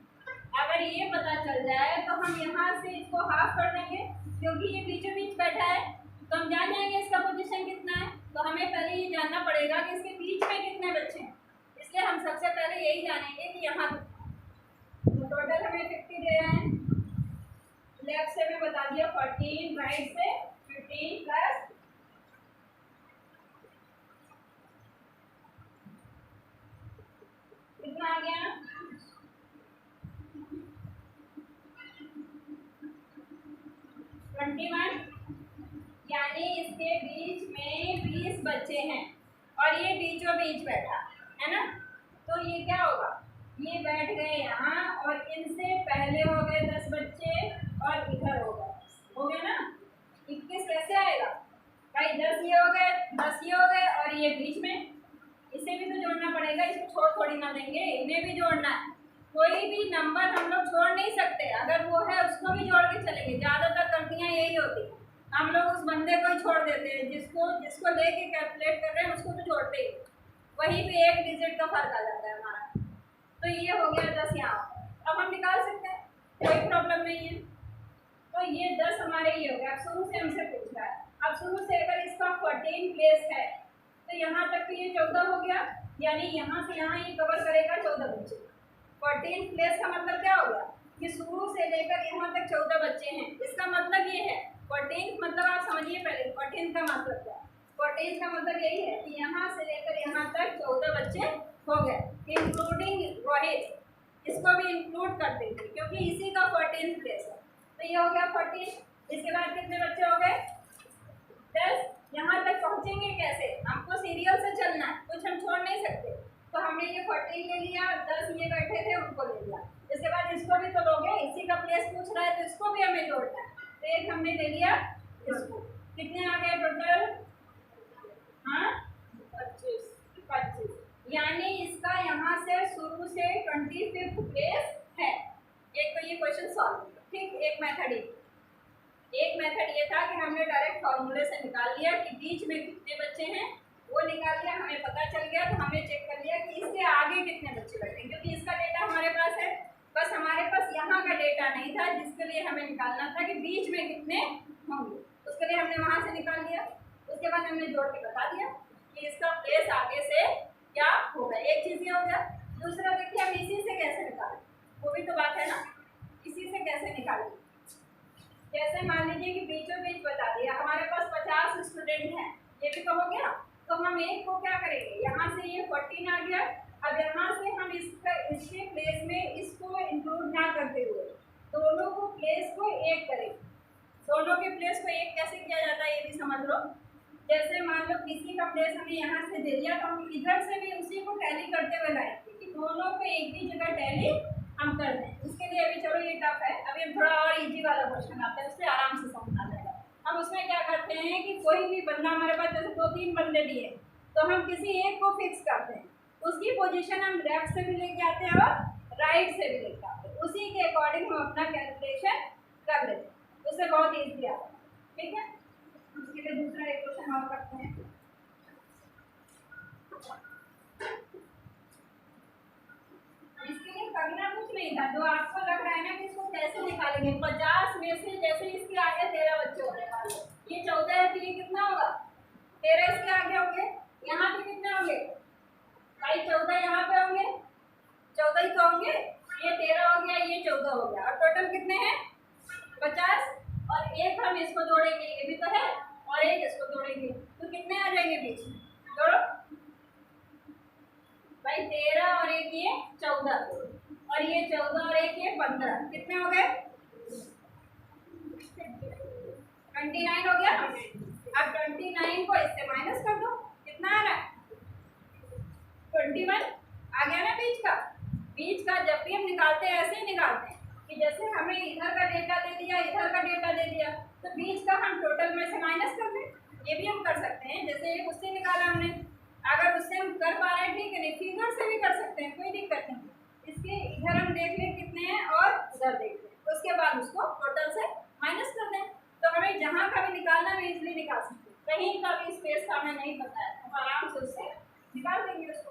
अगर ये पता चल जाए तो हम यहाँ से इसको हाफ कर देंगे, क्योंकि ये बीचों बीच बैठा है, तो हम जान जाएंगे इसका पोजीशन कितना है। तो हमें पहले ये जानना पड़ेगा कि इसके बीच में कितने बच्चे हैं, इसलिए हम सबसे पहले यही जानेंगे कि यहाँ तो टोटल हमें 50 दे रहे हैं, लेफ्ट से मैं बता दिया 14, राइट से 15 प्लस 21, यानी इसके बीच में 20 बच्चे हैं और ये बीचों बीच बैठा है ना। तो ये क्या होगा, ये बैठ गए यहाँ और इनसे पहले हो गए 10 बच्चे और इधर हो गए ना। 21 कैसे आएगा भाई, 10 ये हो गए, 10 ये हो गए और ये बीच में, इसे भी तो जोड़ना पड़ेगा, इसको छोड़ थोड़ी ना देंगे, इन्हें भी जोड़ना है। कोई भी नंबर हम लोग छोड़ नहीं सकते, अगर वो है उसको भी जोड़ के चलेंगे। ज़्यादातर गलतियाँ यही होती, हम लोग उस बंदे को ही छोड़ देते हैं, जिसको लेके कैलकुलेट कर रहे हैं उसको तो छोड़ते ही, वहीं पे एक डिजिट का फर्क आ जाता है हमारा। तो ये हो गया 10 यहाँ, अब हम निकाल सकते हैं, कोई प्रॉब्लम नहीं है। तो ये 10 हमारे ये हो गया। अब शुरू से हमसे पूछ रहा है, अब शुरू से अगर इसका 14 प्लेस है तो यहाँ तक तो ये 14 हो गया, यानी यहाँ से यहाँ ये कवर करेगा 14 बच्चे। 14 प्लेस का मतलब क्या हो गया कि शुरू से लेकर यहाँ तक 14 बच्चे हैं। इसका मतलब ये है 14 मतलब आप समझिए पहले 14 का मतलब क्या है। 14 का मतलब यही है कि यहाँ से लेकर यहाँ तक 14 बच्चे हो गए, इंक्लूडिंग रोहित, इसको भी इंक्लूड कर देंगे क्योंकि इसी का 14 प्लेस है। तो ये हो गया 14। इसके बाद कितने बच्चे हो गए 10। यहाँ तक पहुँचेंगे कैसे, हमको सीरियल से चलना है, कुछ हम छोड़ नहीं सकते। तो हमने ये 14 ले लिया, 10 ये बैठे थे उनको ले लिया। इसके बाद इसको भी तो लोगे, इसी का प्लेस पूछ रहा है तो इसको भी हमें जोड़ना है। तो एक हमने ले लिया इसको, कितने आ गए टोटल, हाँ 25, यानी इसका यहाँ से शुरू से 25th प्लेस है। एक तो ये क्वेश्चन सॉल्व, ठीक। एक मेथड ये था कि हमने डायरेक्ट फॉर्मूले से निकाल लिया कि बीच में कितने बच्चे हैं, वो निकाल लिया, हमें पता चल गया। तो हमने चेक कर लिया कि इसके आगे कितने बच्चे बैठे, क्योंकि इसका डेटा हमारे पास है, बस हमारे पास यहाँ का डेटा नहीं था जिसके लिए हमें निकालना था कि बीच में कितने होंगे। उसके लिए हमने वहाँ से निकाल लिया। उसके बाद हमने जोड़ के बता दिया कि इसका प्लेस आगे से क्या होगा। एक चीज़ ये हो गया। दूसरा देखिए हम इसी से कैसे निकालें, वो भी तो बात है ना, इसी से कैसे निकालें। जैसे मान लीजिए कि बीचों बीच बता दिया, हमारे पास 50 स्टूडेंट हैं, ये भी तो हो गया। तो हम एक को क्या करेंगे, यहाँ से ये 14 आ गया, अब यहाँ से हम इसके प्लेस में इसको इंक्लूड ना करते हुए दोनों को प्लेस को एक करेंगे। दोनों के प्लेस को एक कैसे किया जाता है ये भी समझ लो। जैसे मान लो किसी का प्लेस हमें यहाँ से दे दिया, तो हम इधर से भी उसी को टैली करते हुए लाएंगे कि दोनों को एक ही जगह टैली हम कर दें। उसके लिए अभी चलो ये टफ है, अभी थोड़ा और इजी वाला क्वेश्चन आता है, उससे आराम से समझ आ जाएगा। हम उसमें क्या करते हैं कि कोई भी बंदा हमारे पास जैसे 2-3 बंदे दिए, तो हम किसी एक को फिक्स करते हैं, उसकी पोजीशन हम लेफ्ट से भी लेके आते हैं और राइट से भी लेके आते हैं, उसी के अकॉर्डिंग हम अपना कैलकुलेशन कर लेते हैं, उससे बहुत ईजी आता है। ठीक है, उसके लिए दूसरा एक क्वेश्चन और करते हैं। इसके लिए करना कुछ नहीं था, जो आपको लग रहा है ना कि इसको कैसे निकालेंगे। 50 में से जैसे इसके आगे 13 बच्चे होने वाले, ये 14 है तो ये कितना होगा 13 इसके आगे होंगे, यहाँ पे कितने होंगे भाई 14 यहाँ पे होंगे, 14 ही तो होंगे, ये 13 हो गया, ये 14 हो गया, और टोटल कितने हैं 50। और एक हम इसको जोड़ेंगे, ये भी तो है, और एक इसको जोड़ेंगे, तो कितने आ जाएंगे बीच में, जोड़ो भाई 13 और एक ये 14, और ये 14 और एक ये 15, कितने हो गए 29 हो गया। अब 29 को इससे माइनस कर दो, कितना आ रहा है 21 आ गया ना। बीच का जब भी हम निकालते हैं ऐसे ही निकालते हैं कि जैसे हमें इधर का डेटा दे दिया, इधर का डेटा दे दिया, तो बीच का हम टोटल में से माइनस कर दें। ये भी हम कर सकते हैं, जैसे एक उससे निकाला हमने, अगर उससे हम कर पा रहे हैं ठीक है, नहीं फिगर से भी कर सकते हैं, कोई दिक्कत नहीं। इसके इधर हम देख लें कितने हैं और उधर देख लें, उसके बाद उसको टोटल से माइनस कर दें, तो हमें जहाँ का भी निकालना है इजीली निकाल सकते हैं। कहीं का भी स्पेस का हमें नहीं पता है, हम आराम से उससे निकाल देंगे उसको।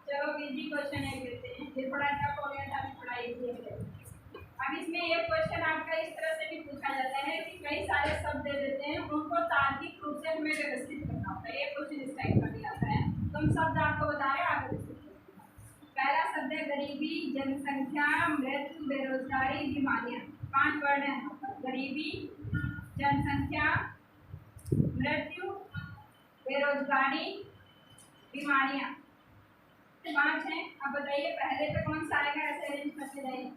चलो इजी क्वेश्चन है लेते हैं, ये थोड़ा टफ हो गया था, अभी थोड़ा इजी है। अब इसमें एक क्वेश्चन आपका इस तरह से भी पूछा जाता है कि कई सारे शब्द दे देते हैं, उनको तार्किक रूप से हमें व्यवस्थित करना होता है। ये क्वेश्चन इस टाइप का भी आता है, तो हम शब्द आपको बता रहे हैं, आप है गरीबी, जनसंख्या, मृत्यु, बेरोजगारी, बीमारियां। 5 वर्ड है यहाँ पर। गरीबी, जनसंख्या, मृत्यु, बेरोजगारी, बीमारियां। 5 हैं। अब बताइए पहले पे कौन सा आएगा, ऐसे अरेंज करते जाइए।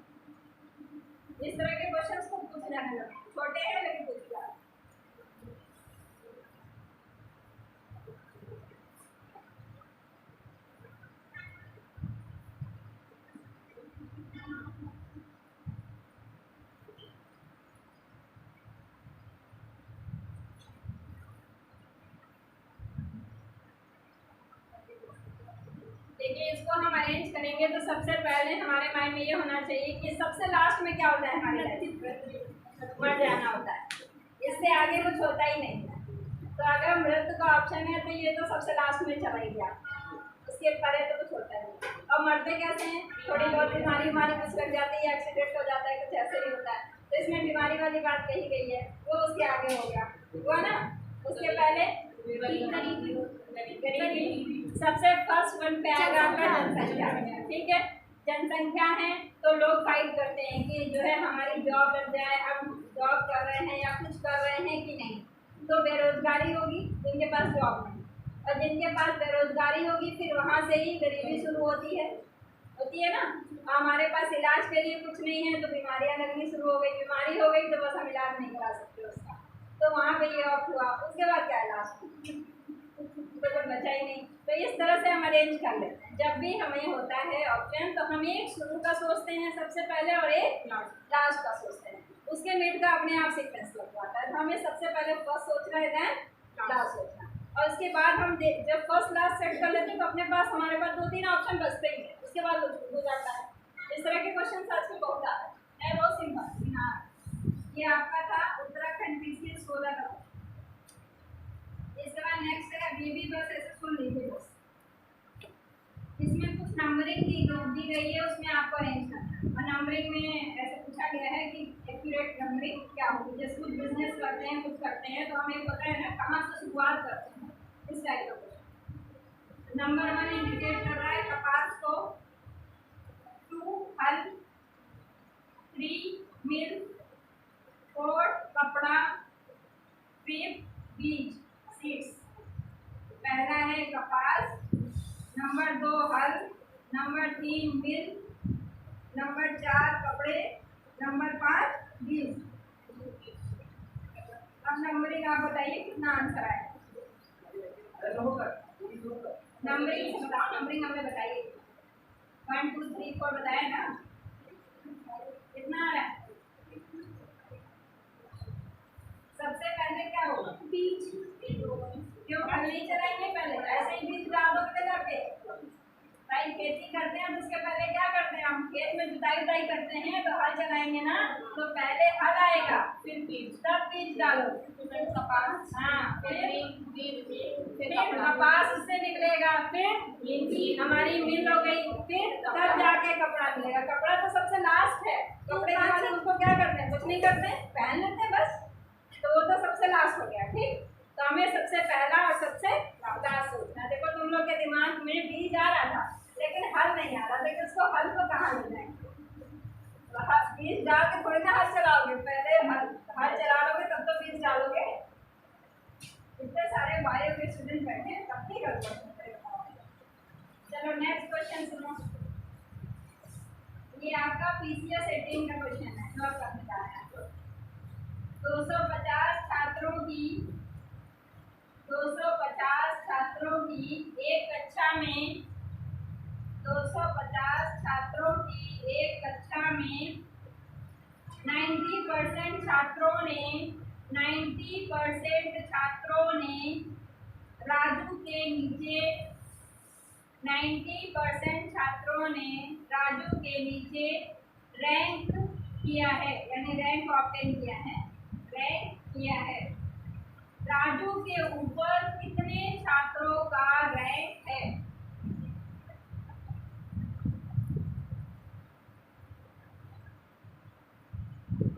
इस तरह के क्वेश्चंस को पूछे जाने लगे, छोटे हैं लेकिन पूछे जा रहे हैं। देखिए इसको हम अरेंज करेंगे तो सबसे पहले हमारे माइंड में ये होना चाहिए कि सबसे लास्ट में क्या होता है, हमारे मर जाना होता है। इससे आगे कुछ होता ही नहीं है। तो अगर मृत्यु का ऑप्शन है तो ये तो सबसे लास्ट में चला ही गया, उसके पहले तो कुछ होता नहीं। और मरते कैसे हैं, थोड़ी बहुत बीमारी कुछ लग जाती है, एक्सीडेंट हो जाता है, कुछ ऐसे भी होता है। तो इसमें बीमारी वाली बात कही गई है, वो उसके आगे हो गया, हुआ ना। उसके पहले गरीबी सबसे फर्स्ट वन पे आएगा आपका जनसंख्या। ठीक है, जनसंख्या है तो लोग फाइट करते हैं कि जो है हमारी जॉब लग जाए, हम जॉब कर रहे हैं या कुछ कर रहे हैं कि नहीं। तो बेरोजगारी होगी जिनके पास जॉब नहीं, और जिनके पास बेरोजगारी होगी फिर वहाँ से ही गरीबी शुरू होती है ना। हमारे पास इलाज के लिए कुछ नहीं है तो बीमारियाँ लगनी शुरू हो गई, बीमारी हो गई तो बस हम इलाज नहीं करा सकते उसका, तो वहाँ पे ये ऑफ हुआ। उसके बाद क्या इलाज, तो कोई बचा ही नहीं। तो इस तरह से हम अरेंज कर लेते हैं। जब भी हमें होता है ऑप्शन तो हम एक शुरू का सोचते हैं सबसे पहले और एक लास्ट का सोचते हैं, उसके मिड का अपने आप सीक्वेंस लगवाता है। तो हमें सबसे पहले फर्स्ट सोचना है, देन लास्ट सोचना, और उसके बाद हम जब फर्स्ट लास्ट सेट कर लेते हैं तो अपने पास हमारे पास 2-3 ऑप्शन बचते ही हैं, उसके बाद हो जाता है। इस तरह के क्वेश्चन आज में बहुत आता है, बहुत सिंपल। हाँ, ये आपका था उत्तराखंड पीसीएस 16 का। इसके बाद नेक्स्ट है बीबी बस, ऐसे सुन लीजिए बस। इसमें कुछ नंबरिंग दी गई है, उसमें आपको अरेंज करना है। और नंबरिंग में ऐसे पूछा गया है कि एक्यूरेट नंबरिंग क्या होगी। जैसे कुछ बिजनेस करते हैं, कुछ करते हैं, तो हमें पता है ना कहाँ से शुरुआत करते हैं, इस टाइप का क्वेश्चन। नंबर 1 इंडिकेट कर रहा है कपास को, 2 हल, 3 मिल, 4 कपड़ा, 5 बीज सीड्स। पहला है कपास, नंबर 2 हल, नंबर 3 मिल, नंबर 4 कपड़े, नंबर 5 बीज। अब नंबरिंग आप बताइए कितना आंसर आएगा। नंबरिंग से बताओ, नंबरिंग हमें बताइए। 1 2 3 4 बताया ना, कितना आ रहा है। सबसे पहले क्या होगा, बीज। क्यों हल नहीं चलाएंगे, पहले ऐसे ही बीज डाल दोगे जाके। भाई खेती करते हैं तो उसके पहले क्या करते हैं, हम खेत में जुताई करते हैं तो हल चलाएंगे ना, तो पहले हल आएगा फिर बीज, तब बीज डालो, फिर कपास। हाँ, फिर कपास उससे निकलेगा, फिर हमारी मिल हो गई, फिर तब जाके कपड़ा मिलेगा। कपड़ा तो सबसे लास्ट है, कपड़े के बाद उसको क्या करते हैं, कुछ नहीं करते, पहन लेते हैं बस, तो वो तो सबसे लास्ट हो गया। ठीक, तो हमें सबसे पहला और सबसे लास्ट सोचना। देखो तुम लोग के दिमाग में बीज आ रहा था लेकिन हल नहीं आ रहा, लेकिन उसको हल को कहाँ ले जाएंगे। बीज डाल के थोड़ी ना हल चलाओगे, पहले हल चला लोगे तब तो बीज डालोगे। इतने सारे बायो के स्टूडेंट बैठे हैं तब नहीं कर सकते। चलो नेक्स्ट क्वेश्चन सुनो। ये आपका पीसीएस 18 का क्वेश्चन है, जो आप करने जा रहे हैं। 250 छात्रों की 250 छात्रों की एक कक्षा में 250 छात्रों की एक कक्षा में 90% छात्रों ने राजू के नीचे 90% छात्रों ने राजू के नीचे रैंक किया है, यानी रैंक ऑब्टेन किया है, रैंक किया है। राजू के ऊपर कितने छात्रों का रैंक है।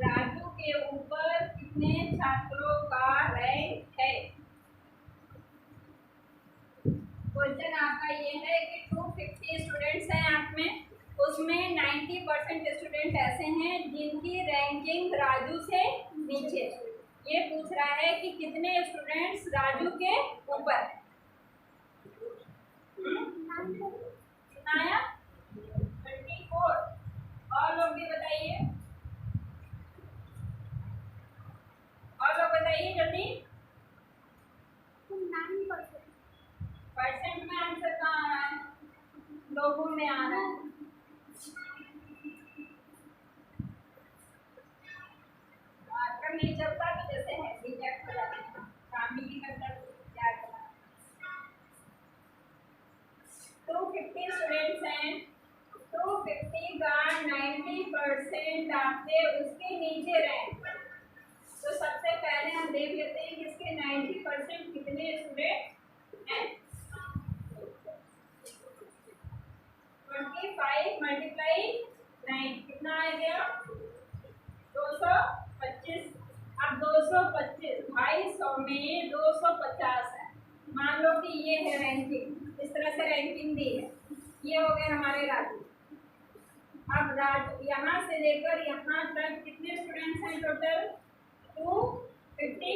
राजू के ऊपर कितने छात्रों का रैंक है। क्वेश्चन आपका ये है कि 250 स्टूडेंट्स हैं आप में, 20% स्टूडेंट ऐसे हैं जिनकी रैंकिंग राजू से नीचे। ये पूछ रहा है कि कितने स्टूडेंट्स राजू के ऊपर। कितना आया? 24। और लोग भी बताइए, और लोग बताइए जल्दी। 9%। परसेंट में आंसर कहाँ आ रहा है? लोगों में आ रहा है। अगर नहीं चलता तो जैसे है रिजेक्ट हो जाते हैं, काम ही नहीं करता तो क्या करना। 250 स्टूडेंट्स हैं, 250 का 90% आपके उसके नीचे रैंक। तो सबसे पहले हम देख लेते हैं कि इसके 90% कितने स्टूडेंट हैं। 25 मल्टीप्लाई 9 कितना आ गया? 225। अब 225 250 में 250 है। मान लो कि ये है रैंकिंग, इस तरह से रैंकिंग दी है। ये हो गए हमारे राजू। अब राजू यहाँ से लेकर यहाँ तक कितने स्टूडेंट्स हैं टोटल? 250।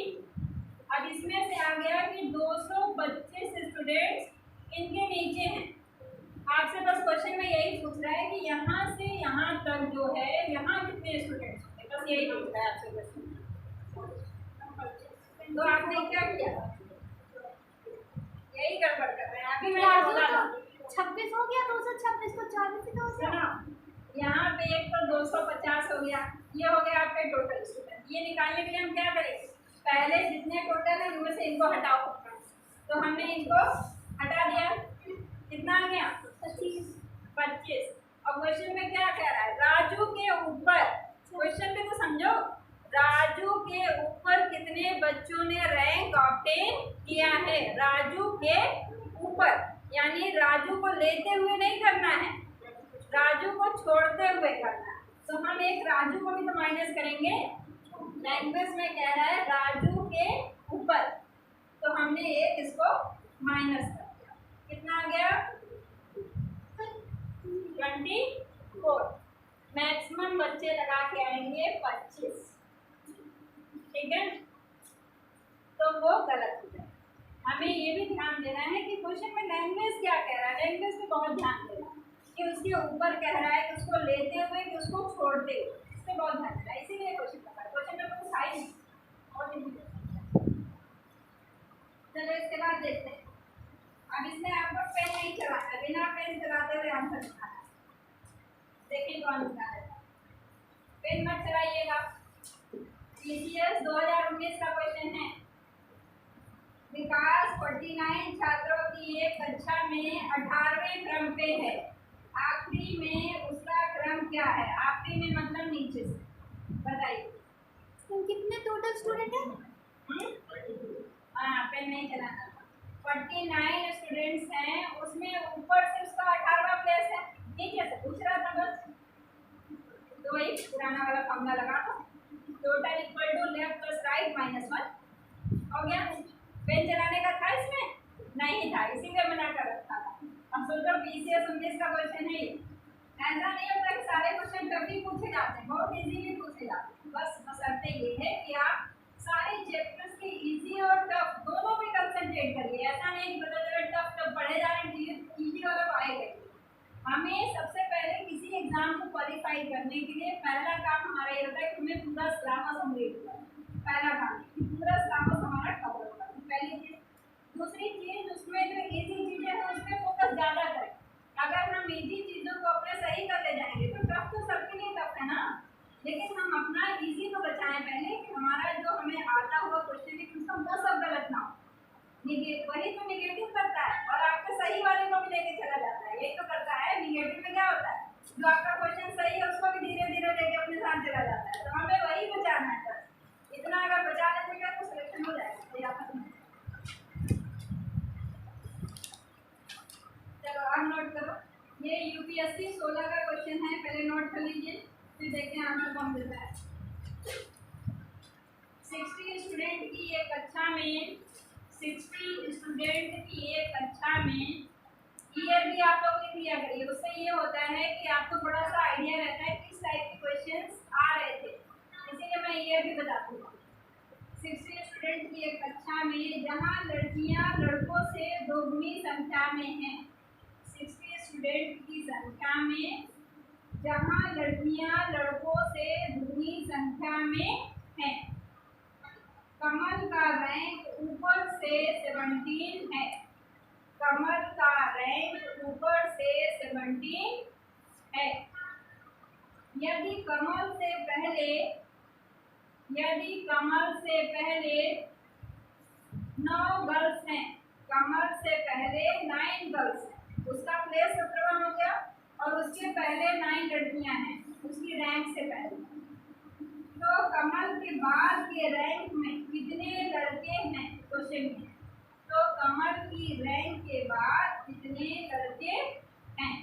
अब इसमें से आ गया कि 225 स्टूडेंट्स इनके नीचे हैं। आपसे बस क्वेश्चन में यही पूछ रहा है कि यहाँ से यहाँ तक जो है यहाँ कितने स्टूडेंट्स होंगे, बस यही पूछ रहा है आपसे क्वेश्चन। तो आपने क्या किया? यही गड़बड़ कर रहे हैं। अभी मैं बोला 26 हो गया, 226 तो 40 हो गया। यहाँ पे एक तो 250 हो गया, ये हो गया आपके टोटल स्टूडेंट। ये निकालने के लिए हम क्या करेंगे? पहले जितने टोटल है उनमें से इनको हटाओ। तो हमने इनको हटा दिया, कितना आ गया? 25। अब क्वेश्चन में क्या कह रहा है? राजू के ऊपर, क्वेश्चन में तो समझो, राजू के ऊपर कितने बच्चों ने रैंक ऑब्टेन किया है? राजू के ऊपर, यानी राजू को लेते हुए नहीं करना है, राजू को छोड़ते हुए करना है। तो हम एक राजू को भी तो माइनस करेंगे। लैंग्वेज में कह रहा है राजू के ऊपर, तो हमने एक इसको माइनस कर दिया। कितना आ गया? 24। मैक्सिमम बच्चे लगा के आएंगे 25, ठीक है? तो वो गलत हो जाए। हमें ये भी ध्यान देना है कि क्वेश्चन में लैंग्वेज क्या कह रहा है। लैंग्वेज पे बहुत ध्यान देना कि उसके ऊपर कह रहा है कि उसको लेते हुए कि उसको छोड़ते हुए, इस पर बहुत ध्यान देना। इसीलिए क्वेश्चन पेपर, क्वेश्चन पेपर कुछ है नहीं और नहीं। चलो इसके बाद देखते हैं। अब इसमें आपको पेन नहीं चलाना, बिना पेन चलाते हुए आंसर लिखना है। देखिए कौन लिखा है। पेन मत चलाइएगा। पीसीएस 2019 का क्वेश्चन है। विकास 49 छात्रों की एक कक्षा में 18वें क्रम पे है। आखिरी में उसका क्रम क्या है? आखिरी में मतलब नीचे से, बताइए। कितने टोटल स्टूडेंट हैं? हाँ, पेन नहीं चलाना। 49 स्टूडेंट्स हैं, उसमें ऊपर से उसका 18वां प्लेस है। नीचे से पूछ रहा था बस, तो वही पुराना वाला फॉर्मूला लगा दो। Total equal to left plus right minus 1 हो गया। पेन चलाने का था इसमें? नहीं था, इसीलिए मना कर रखा था। अब सोचो पीसीएस 19 का क्वेश्चन है। ऐसा नहीं होता कि सारे क्वेश्चन कभी पूछे जाते हैं, बहुत इजीली पूछे जाते हैं। बस बशर्ते ये है कि आप सारे चैप्टर्स के इजी और टफ दोनों पे कंसंट्रेट करिए। ऐसा नहीं कि बदल टफ पढ़े जा रहे हैं, इजी वाला तो आएगा। हमें सबसे पहले किसी एग्जाम को क्वालिफाई करने के लिए पहला काम हमारा ये होता है कि हमें पूरा सिलेबस कंप्लीट करना। पहला काम पूरा सिलेबस हमारा कवर होगा, पहली चीज। दूसरी चीज, उसमें जो इजी चीजें हैं उस पर फोकस ज़्यादा करें। अगर हम इजी चीज़ों को अपने सही करते जाएंगे तो टफ तो सबके लिए टफ है ना, लेकिन हम अपना इजी तो बचाएं पहले कि हमारा जो हमें आता हुआ क्वेश्चन है उसका वो सब गलत ना हो। वही तो निगेटिव करता है और आपके सही वाले को भी लेके चला जाता है। यही तो करता है। निगेटिव में क्या होता है? जो आपका क्वेश्चन सही है उसको भी धीरे धीरे लेके अपने साथ चला जाता है। तो हमें वही बचाना है। इतना अगर बचा लेंगे तो सिलेक्शन हो जाएगा। कोई आफत नहीं। चलो आप नोट करो। ये यूपीएससी 16 का क्वेश्चन है, पहले नोट कर लीजिए, फिर देखते हैं आंसर कौन देता है। 60 स्टूडेंट की एक कक्षा में 60 स्टूडेंट की एक कक्षा में ईयर भी आप लोग लिख लिया करिए। उससे ये होता है कि आपको थोड़ा सा आइडिया रहता है संख्या में जहाँ लड़कियाँ लड़कों से दोगुनी संख्या में हैं। 60 स्टूडेंट की संख्या में जहाँ लड़कियाँ लड़कों से दुगनी संख्या में हैं। कमल का रैंक ऊपर से 17 है। कमल का रैंक ऊपर से 17 है। यदि कमल से पहले 9 गर्ल्स हैं, कमल से पहले 9 गर्ल्स हैं, उसका प्लेस 17 हो गया और उसके पहले 9 लड़कियां हैं उसकी रैंक से पहले। तो कमल के बाद के रैंक में कितने लड़के हैं क्वेश्चन में। तो कमल की रैंक के बाद कितने लड़के हैं।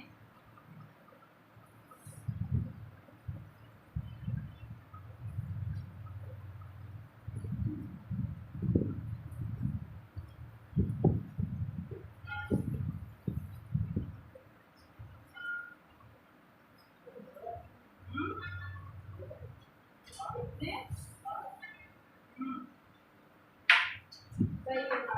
सही बता।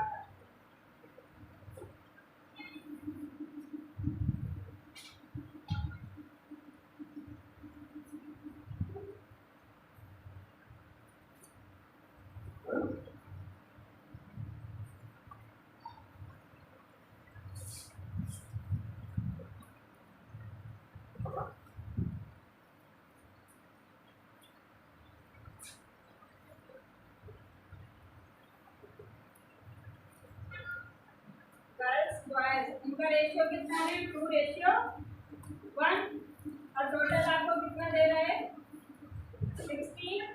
इनका रेशियो कितना है 2:1 और टोटल आपको कितना दे रहा है 16।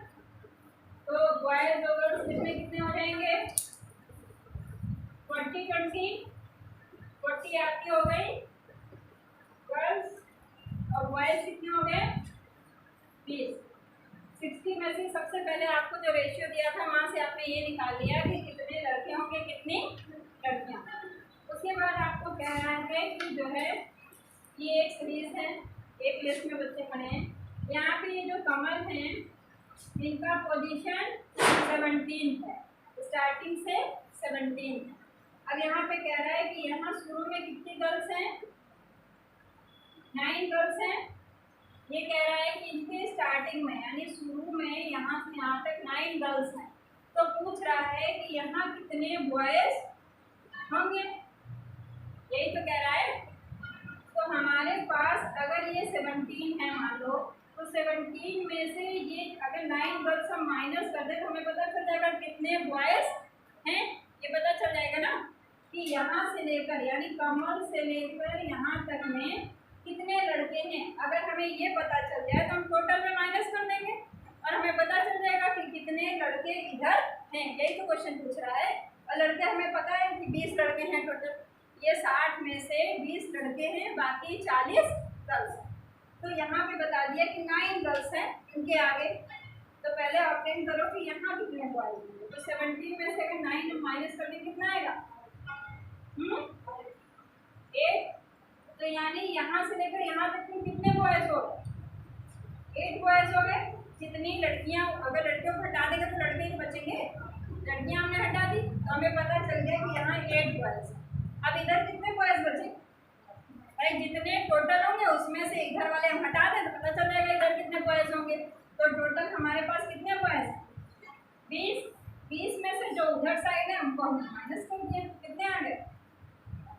तो बॉयज और गर्ल्स कितने कितने हो जाएंगे 40 आपकी हो गई गर्ल्स और बॉयज कितने हो गए 20। 60 में से सबसे पहले आपको जो रेशियो दिया था वहां से आपने ये निकाल लिया कि कितने लड़के होंगे कितनी लड़कियां। उसके बाद आपको कह रहा है कि जो है ये एक सीरीज है, एक लिस्ट में बच्चे पढ़े हैं। यहाँ पे ये जो कमल हैं इनका पोजीशन 17 है, स्टार्टिंग से 17 है। अब यहाँ पे कह रहा है कि यहाँ शुरू में कितनी गर्ल्स हैं 9 गर्ल्स हैं। ये कह रहा है कि इनके स्टार्टिंग में यानी शुरू में यहाँ से यहाँ तक 9 गर्ल्स हैं। तो पूछ रहा है कि यहाँ कितने बॉयज होंगे, यही तो कह रहा है। तो हमारे पास अगर ये 17 है मान लो, तो 17 में से ये अगर 9 गर्ल्स हम माइनस कर दें तो हमें पता चल जाएगा कितने बॉयज हैं। ये पता चल जाएगा ना कि यहाँ से लेकर यानी कमल से लेकर यहाँ तक में कितने लड़के हैं। अगर हमें ये पता चल जाए तो हम टोटल में माइनस कर देंगे और हमें पता चल जाएगा कि कितने लड़के इधर हैं। यही तो क्वेश्चन पूछ रहा है। और लड़के हमें पता है कि 20 लड़के हैं टोटल। ये 60 में से 20 लड़के हैं, बाकी 40 गर्ल्स हैं। तो यहाँ पे बता दिया कि 9 गर्ल्स हैं इनके आगे। तो पहले ऑब्टेन करो कि यहाँ कितने बॉयज होंगे। तो 17 में से अगर 9 माइनस कर दें कितना आएगा 8। तो यानी यहाँ से लेकर यहाँ तक में कितने बॉयज हो गए 8 बॉयज हो गए। जितनी लड़कियाँ, अगर लड़कियों को हटा देंगे तो लड़के ही बचेंगे। लड़कियाँ हमने हटा दी तो हमें पता चल गया कि यहाँ 8 बॉयज। अब इधर कितने बॉयज बचे भाई, जितने टोटल होंगे उसमें से इधर वाले हम हटा दें तो पता चल जाएगा इधर कितने बॉयज होंगे। तो टोटल हमारे पास कितने बॉयज हैं 20। 20 में से जो उधर साइड है हमको हमने माइनस कर दिया, कितने आ गए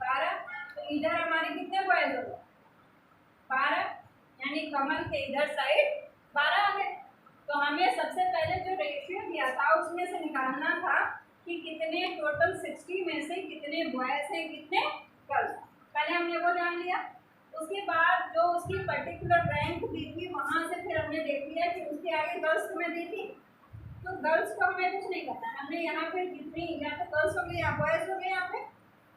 12। तो इधर हमारे कितने बॉयज हो गए 12, यानी कमल के इधर साइड 12 आ गए। तो हमें सबसे पहले जो रेशियो दिया था उसमें से निकालना था कि कितने टोटल 60 में से कितने बॉयज हैं कितने गर्ल्स। पहले हमने वो जान लिया। उसके बाद जो उसकी पर्टिकुलर रैंक दी थी वहाँ से फिर हमने देख लिया कि उसके आगे गर्ल्स हमें दी थी। तो गर्ल्स को हमें कुछ नहीं करना, हमने यहाँ पे जितनी या तो गर्ल्स हो गए या बॉयज हो गए यहाँ पे,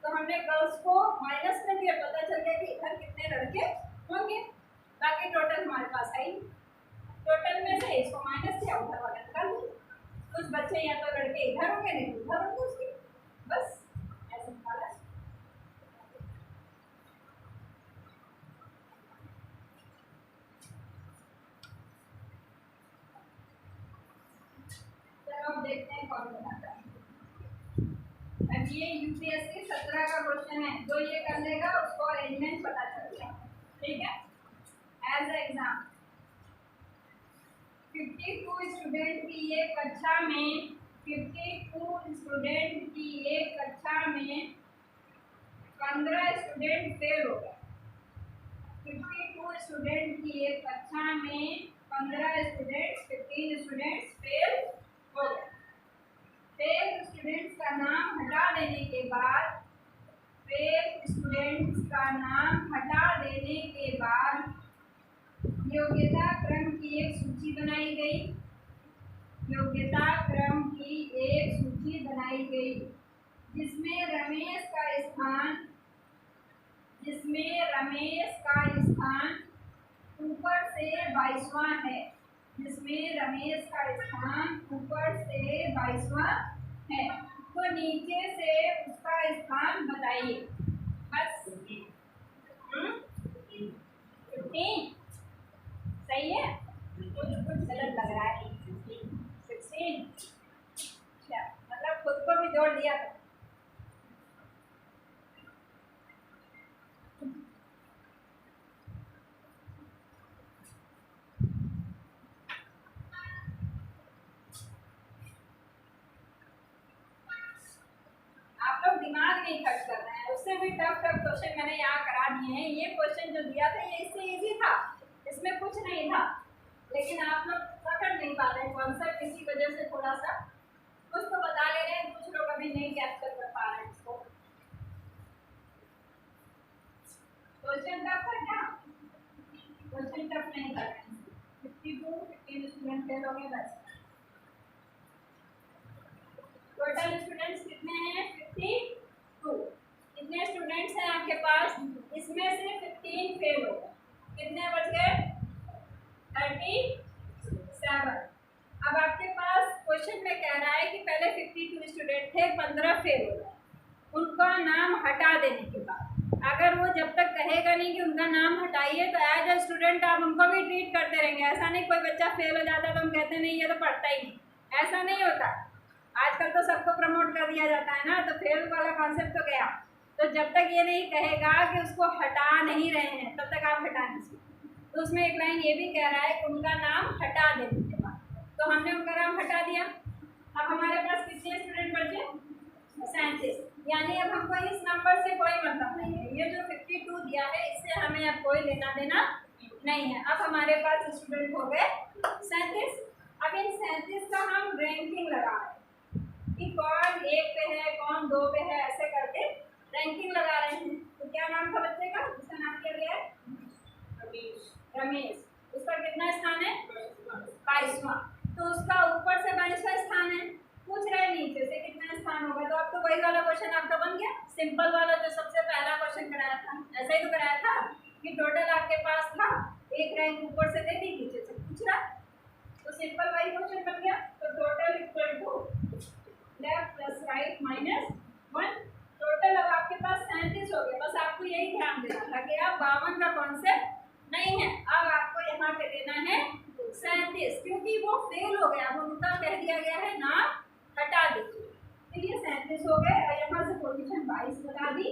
तो हमने गर्ल्स को माइनस कर दिया। पता चल गया कि इधर कितने लड़के होंगे। बाकी टोटल हमारे पास है ही, टोटल में से इसको माइनस किया उधर वाला निकाल दिया। कुछ बच्चे या तो लड़के इधर होंगे नहीं उधर होंगे उसकी, बस ऐसे निकाला। चलो अब देखते हैं कौन बनाता है। ये यूपीएससी 17 का क्वेश्चन है, जो ये कर लेगा उसको अरेंजमेंट पता चल जाएगा, ठीक है। एज एग्जाम 52 स्टूडेंट की एक कक्षा में 52 स्टूडेंट की एक कक्षा में 15 स्टूडेंट फेल हो गए। 52 स्टूडेंट की एक कक्षा में 15 स्टूडेंट्स 15 स्टूडेंट्स फेल हो गए। फेल स्टूडेंट्स का नाम हटा देने के बाद योग्यता क्रम की एक सूची बनाई गई। योग्यता क्रम की एक सूची बनाई गई जिसमें रमेश का स्थान ऊपर से 22वां है। जिसमें रमेश का स्थान ऊपर से 22वां है, तो नीचे से उसका स्थान बताइए। बस 15 सही है, कुछ गलत लग रहा है। 16 अच्छा, मतलब खुद को भी जोड़ दिया था। दिमाग नहीं खर्च कर रहे हैं, उससे भी टफ क्वेश्चन मैंने यहाँ करा दिए हैं। ये क्वेश्चन जो दिया था ये इससे इजी था, इसमें कुछ नहीं था, लेकिन आप लोग पकड़ नहीं पा रहे हैं कॉन्सेप्ट, इसी वजह से थोड़ा सा कुछ तो बता ले रहे हैं, कुछ लोग अभी नहीं कैप्चर कर पा रहे हैं इसको। क्वेश्चन टफ है क्या? क्वेश्चन टफ नहीं कर रहे हैं। 52 स्टूडेंट फेल हो गए बस। टोटल स्टूडेंट्स कितने हैं? 52। कितने स्टूडेंट्स हैं आपके पास? इसमें से 15 फेल हो गए, कितने बच गए? 37। अब आपके पास क्वेश्चन में कह रहा है कि पहले 52 स्टूडेंट थे, 15 फेल हो गए। उनका नाम हटा देने के बाद अगर वो जब तक कहेगा नहीं कि उनका नाम हटाइए, तो एज ए स्टूडेंट आप उनको भी ट्रीट करते रहेंगे। ऐसा नहीं कोई बच्चा फेल हो जाता है तो हम कहते नहीं ये तो पढ़ता ही नहीं, ऐसा नहीं होता। आजकल तो सबको प्रमोट कर दिया जाता है ना, तो फेल वाला कॉन्सेप्ट तो गया। तो जब तक ये नहीं कहेगा कि उसको हटा नहीं रहे हैं तब तक आप हटा नहीं सकते। तो उसमें एक लाइन ये भी कह रहा है कि उनका नाम हटा देने के बाद, तो हमने उनका नाम हटा दिया। अब हमारे पास कितने स्टूडेंट बचे? 37। यानी अब हमको इस नंबर से कोई मतलब नहीं है, ये जो 52 दिया है इससे हमें अब कोई लेना देना नहीं है। अब हमारे पास स्टूडेंट हो गए 37। अब इन 37 का हम रैंकिंग लगा रहे हैं कि कौन 1 पे है, कौन 2 पे है, ऐसे करके रैंकिंग लगा रहे हैं। तो क्या नाम था बच्चे का जिसका नाम किया गया है? रमेश। उसका कितना स्थान है? 22वां। तो उसका ऊपर से 22वां स्थान है, पूछ रहे नीचे से कितना स्थान होगा। तो अब तो वही वाला क्वेश्चन आपका बन गया, सिंपल वाला जो सबसे पहला क्वेश्चन कराया था। ऐसा ही तो कराया था कि टोटल आपके पास था, एक रैंक ऊपर से दे दी, नीचे से पूछ रहा, तो सिंपल वही क्वेश्चन बन गया। तो total equal to left plus right -1। Total अब आपके पास 37 हो गए। बस आपको यही ध्यान देना था कि अब 52 का कॉन्सेप्ट नहीं है, अब आपको यहाँ पे देना है 37, क्योंकि वो फेल हो गया। अब उनका कह दिया गया है नाम हटा दीजिए, तो ये 37 हो गए और यहाँ से पोजीशन 22 बता दी।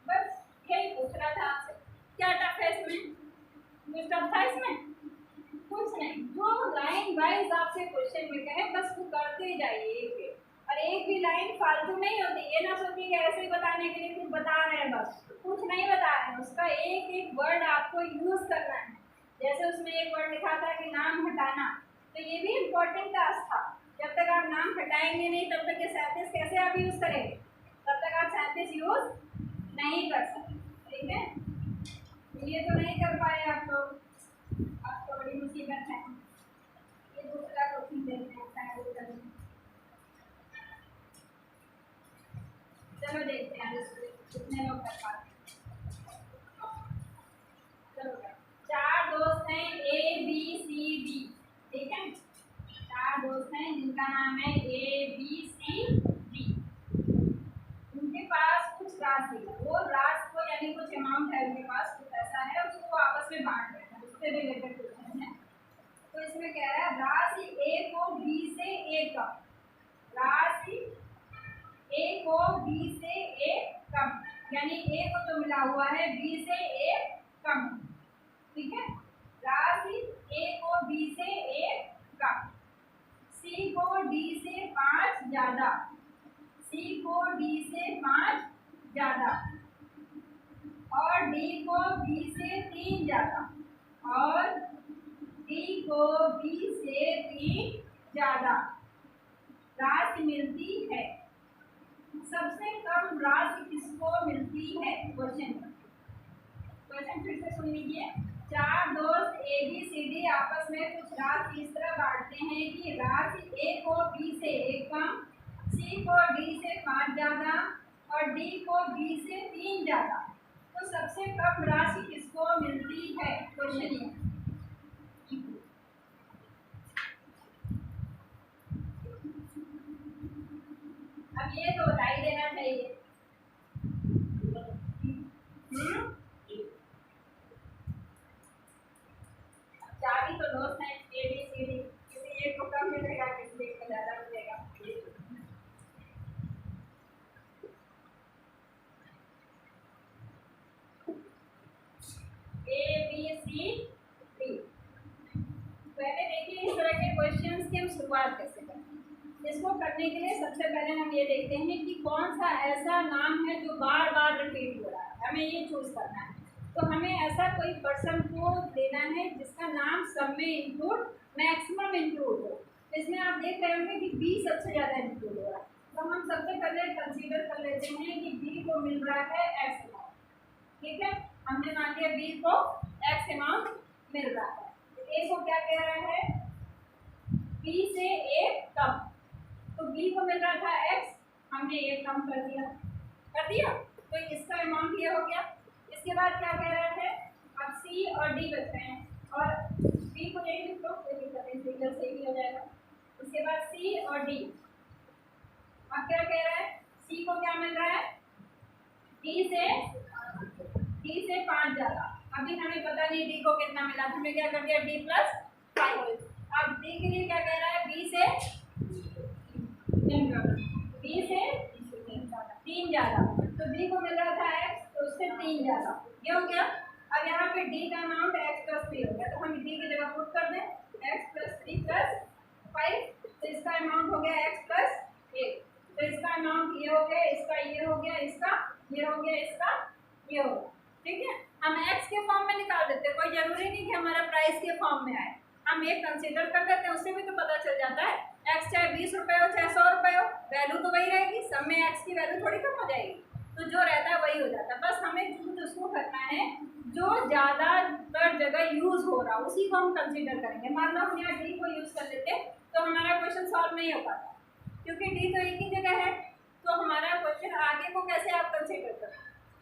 बस यही पूछ रहा था आपसे, क्या टफ है इसमें? कुछ टफ था इसमें? कुछ नहीं, जो लाइन वाइज आपसे क्वेश्चन में कहे बस वो करते जाइए एक, और एक भी लाइन फालतू नहीं होती। ये ना सोचिए कि ऐसे ही बताने के लिए कुछ बता रहे हैं, बस कुछ नहीं बता रहे हैं, उसका एक एक वर्ड आपको यूज करना है। जैसे उसमें एक वर्ड लिखा था कि नाम हटाना, तो ये भी इम्पोर्टेंट टास्क था। जब तक आप नाम हटाएंगे नहीं तब तक ये 37 कैसे आप यूज करेंगे, तब तक आप 37 यूज नहीं कर सकते, ठीक है। ये तो नहीं कर पाए आप लोग, अब तो बड़ी मुसीबत है। ये दूसरा क्वेश्चन देखते हैं। चलो देखते हैं कितने लोग कर पाते हैं। चलो 4 दोस्त हैं ABCD, ठीक है। 4 दोस्त हैं जिनका नाम है ABCD। उनके पास कुछ राशि, वो राशि को यानी कुछ अमाउंट है उनके पास, कुछ ए को बी से ए कम, यानी ए को जो मिला हुआ है बी से ए कम, ठीक है। राशि ए को बी से ए कम, सी को डी से 5 ज्यादा, सी को डी से 5 ज्यादा, और डी को बी से 3 ज्यादा, और डी को बी से 3 ज्यादा राशि मिलती है। सबसे कम राशि किसको मिलती है? क्वेश्चन फिर से सुन लीजिए। 4 दोस्त ए बी सी डी आपस में कुछ राशि इस तरह बांटते हैं कि राशि ए को बी से 1 कम, सी को डी से 5 ज्यादा, और डी को बी से 3 ज्यादा। तो सबसे कम राशि किसको मिलती है? क्वेश्चन ये। अब ये तो बता ही देना चाहिए। चार ही तो दोस्त हैं ए बी सी डी, किसी एक को कम मिलेगा, किसी एक को ज्यादा मिलेगा। A B C D. पहले देखिए इस तरह के क्वेश्चंस की हम शुरुआत कैसे करें। इसको करने के लिए सबसे पहले हम ये देखते हैं कि कौन सा ऐसा नाम है जो बार बार रिपीट हो रहा है, हमें ये चूज करना है। तो हमें ऐसा कोई पर्सन को देना है जिसका नाम सब में इंक्लूड, मैक्सिमम इंक्लूड हो। इसमें आप देख रहे होंगे कि बी सबसे ज़्यादा इंक्लूड हो रहा है। तो हम सबसे पहले कंसीडर कर लेते हैं कि बी को मिल रहा है एक्स अमाउंट, ठीक है। हमने मान लिया बी को एक्स अमाउंट मिल रहा है। ए को क्या कह रहा है? बी से ए कम, तो बी को मिल रहा था एक्स, हमने ए कम कर दिया, तो इसका अमाउंट ये हो गया। इसके बाद क्या कह रहा है? अब सी और डी बच रहे हैं, और बी को लेंगे तो फिगर से भी हो जाएगा। उसके बाद सी और डी, अब क्या कह रहा है? सी को क्या मिल रहा है? डी से 5 ज्यादा। अभी हमें पता नहीं डी को कितना मिला, हमने क्या कर दिया? D plus 5। अब डी के लिए क्या कह रहा है? बी से 3 ज्यादा, तो बी को मिल रहा था एक्स, तो उससे 3 ज्यादा, ये हो गया। अब यहाँ पे डी का अमाउंट एक्स प्लस 3 हो गया, तो हम डी की जगह पुट कर दें एक्स प्लस 3 प्लस 5, तो इसका अमाउंट हो गया एक्स प्लस 1। तो इसका अमाउंट ये हो गया, इसका ये हो गया, इसका ये हो गया, इसका ये हो गया, ठीक है। हम एक्स के फॉर्म में निकाल देते हैं, कोई जरूरी नहीं कि हमारा प्राइस के फॉर्म में आए, हम एक कंसीडर कर लेते हैं, उससे भी तो पता चल जाता है। एक्स चाहे 20 रुपये हो चाहे 100 रुपये हो, वैल्यू तो वही रहेगी, सब में एक्स की वैल्यू थोड़ी कम हो जाएगी, तो जो रहता है वही हो जाता है। बस हमें चूज उसको करना है जो ज़्यादातर जगह यूज़ हो रहा, उसी को हम कंसीडर करेंगे। मान लो हम यहाँ डी को यूज़ कर लेते तो हमारा क्वेश्चन सॉल्व नहीं हो पाता, क्योंकि डी तो एक ही जगह है, तो हमारा क्वेश्चन आगे को कैसे आप कंसीडर करें,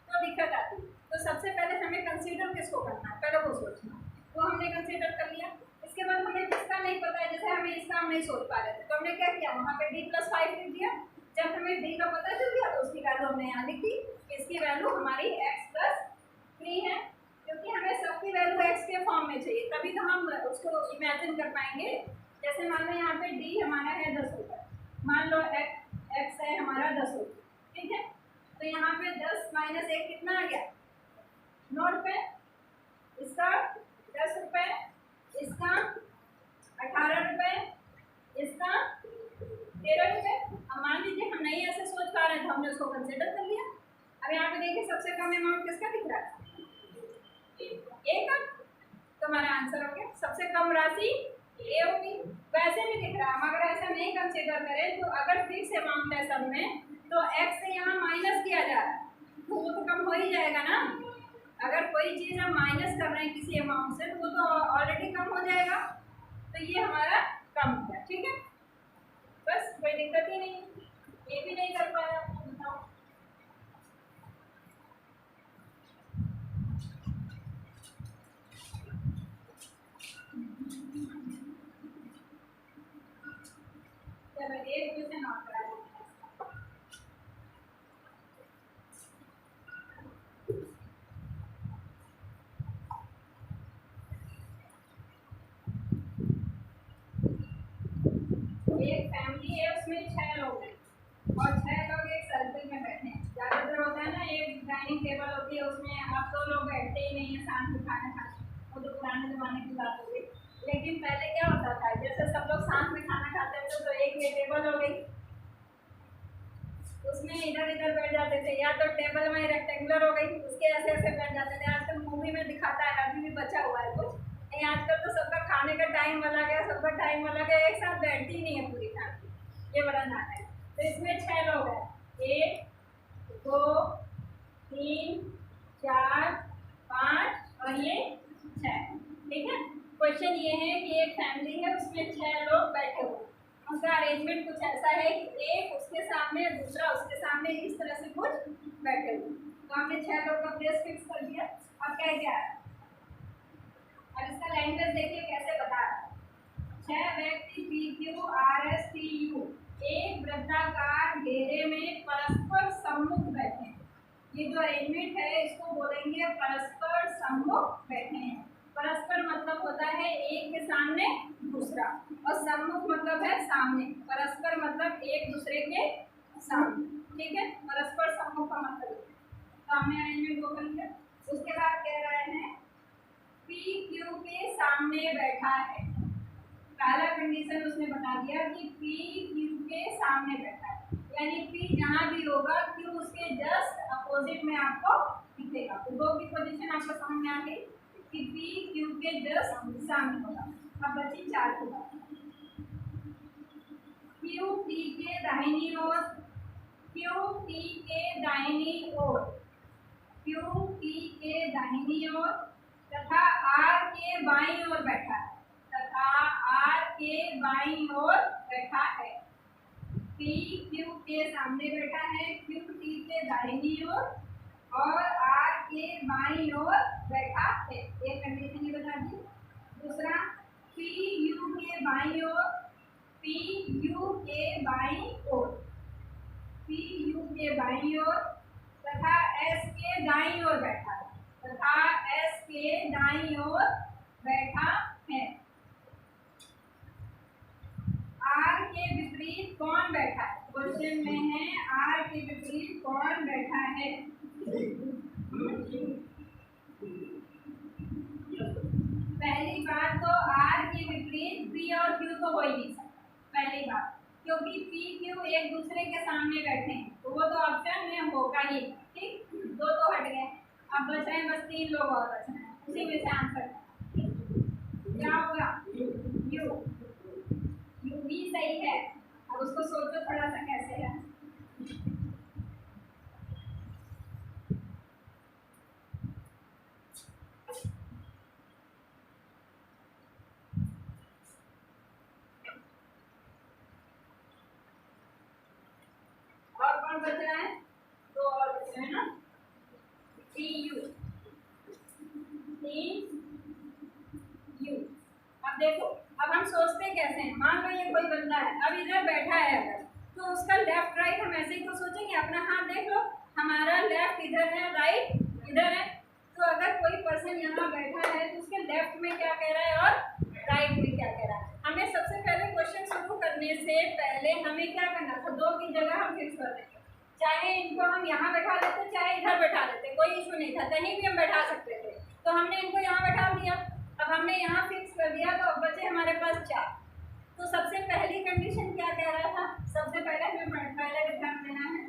तो दिक्कत आती है। तो सबसे पहले हमें कंसीडर किसको करना है, पहले वो सोचना, वो हमने कंसीडर कर लिया। इसके बाद हमें जिसका नहीं पता है, जैसे हमें इसका हम नहीं सोच पा रहे थे, तो हमने क्या किया? वहाँ पे डी प्लस 5 लिख दिया। जब हमें डी का पता चल गया तो उसकी वैल्यू हमने यहाँ लिख दी, इसकी वैल्यू हमारी एक्स प्लस 3 है, क्योंकि हमें सबकी वैल्यू एक्स के फॉर्म में चाहिए, तभी तो हम उसको इमेजिन कर पाएंगे। जैसे मान लो यहाँ पे डी हमारा है 10 रुपये, मान लो एक्स है हमारा 10 रुपये, ठीक है। तो यहाँ पे 10 माइनस 1 कितना आ गया? 9 रुपये, इसका 10 रुपये, इसका 18 रुपये, इसका 13 रुपये। अब मान लीजिए हम नहीं ऐसे सोच पा रहे हैं, तो हमने उसको कंसिडर कर लिया। अब यहाँ पे देखिए सबसे कम अमाउंट किसका दिख रहा है? ए का, तो हमारा आंसर हो गया सबसे कम राशि ए होगी। वैसे भी दिख रहा है, हम अगर ऐसा नहीं कंसिडर करें, तो अगर फिक्स अमाउंट है सब में, तो एक्स से यहाँ माइनस किया जा रहा है, तो वो तो कम हो ही जाएगा ना। अगर कोई चीज़ हम माइनस कर रहे हैं किसी अमाउंट से, तो वो तो ऑलरेडी कम हो जाएगा, तो ये हमारा कम हो गया, ठीक है। बस कोई दिक्कत ही नहीं, ये भी नहीं कर पाया, बताओ। चलो एक क्वेश्चन और करा देते हैं। एक फैमिली है, उसमें 6 लोग हैं, और 6 लोग एक डाइनिंग टेबल होती है उसमें अब तो लोग बैठते ही नहीं है साथ में खाना खाने, वो तो पुराने ज़माने की बात हो गई। लेकिन पहले क्या होता था, जैसे सब लोग साथ में खाना खाते थे तो एक ये टेबल हो गई, उसमें इधर इधर बैठ जाते थे, या तो टेबल में रेक्टेंगुलर हो गई उसके ऐसे ऐसे बैठ जाते थे। आजकल मूवी में दिखाता है, अभी भी बचा हुआ है कुछ नहीं। आजकल तो सबका खाने का टाइम अलग है, सबका टाइम अलग है, एक साथ बैठती ही नहीं है पूरी फैमिली, ये बड़ा नाटक है। तो इसमें 6 लोग हैं, 1 2 3 4 5 और ये 6, ठीक है। क्वेश्चन ये है कि एक फैमिली है उसमें 6 लोग बैठे हुए, उसका अरेंजमेंट कुछ ऐसा है कि एक उसके सामने दूसरा उसके सामने इस तरह से कुछ बैठे हुए। तो हमने 6 लोग का प्लेस फिक्स कर दिया। अब क्या है, और इसका लैंग्वेज देखिए कैसे बता रहा है। 6 व्यक्ति PQRSTU एक वृत्ताकार घेरे में परस्पर सम्मुख बैठे हैं। ये जो अरेंजमेंट है इसको बोलेंगे परस्पर सम्मुख बैठे हैं। परस्पर मतलब होता है एक के सामने दूसरा, और सम्मुख मतलब है सामने। परस्पर मतलब एक दूसरे के सामने, ठीक है। परस्पर सम्मुख का मतलब तो हमने अरेंजमेंट को कर लिया। उसके बाद कह रहे हैं PQ के सामने बैठा है। पहला कंडीशन उसने बता दिया कि PQ के सामने बैठा है, यानी P जहाँ भी होगा Q उसके जस्ट अपोजिट में आपको दिखेगा। तो 2 की पोजीशन आपको समझ में आ गई कि PQ के जस्ट सामने होगा। अब बची 4 की बात। QT के दाहिनी ओर, QT के दाहिनी ओर, QT के दाहिनी ओर तथा R के बाईं ओर बैठा है, तथा R के बाईं ओर बैठा है। PQ के सामने बैठा है, QT के दाहिनी ओर और R के बाईं ओर बैठा है। एक कंडीशन ये बता दी। दूसरा, PU के बाईं ओर, PU के बाईं ओर, PU के बाईं ओर तथा S के दाईं ओर बैठा है, तथा S के दाईं ओर बैठा है। R के विपरीत कौन बैठा है? क्वेश्चन में है R के विपरीत कौन बैठा है? पहली बात तो R के विपरीत P और Q तो हो ही नहीं सकता, पहली बात, क्योंकि P Q एक दूसरे के सामने बैठे हैं तो वो तो ऑप्शन में होगा ही, ठीक। 2 तो हट गए, अब बच रहे हैं बस 3 लोग और बच रहे हैं, उसी में से आंसर क्या होगा? यू भी सही है। अब उसको सोचो थोड़ा सा कैसे है। और कौन बच रहा है? 2 और बच रहे हैं ना। TU, TU। अब देखो, अब हम सोचते कैसे हैं। मान लो ये कोई बंदा है, अब इधर बैठा है अगर, तो उसका लेफ्ट राइट हम ऐसे ही तो सोचेंगे। अपना हाथ देख लो, हमारा लेफ्ट इधर है, राइट इधर है। तो अगर कोई पर्सन यहाँ बैठा है तो उसके लेफ्ट में क्या कह रहा है और राइट में क्या कह रहा है। हमें सबसे पहले क्वेश्चन शुरू करने से पहले हमें क्या करना था, 2 की जगह हम फिक्स कर देंगे। चाहे इनको हम यहाँ बैठा लेते, चाहे इधर बैठा लेते, कोई इशू नहीं था, कहीं भी हम बैठा सकते थे। तो हमने इनको यहाँ बैठा दिया। अब हमने यहाँ फिक्स कर दिया तो अब बचे हमारे पास 4। तो सबसे पहली कंडीशन क्या कह रहा था? सबसे पहले हमें पहले ध्यान देना है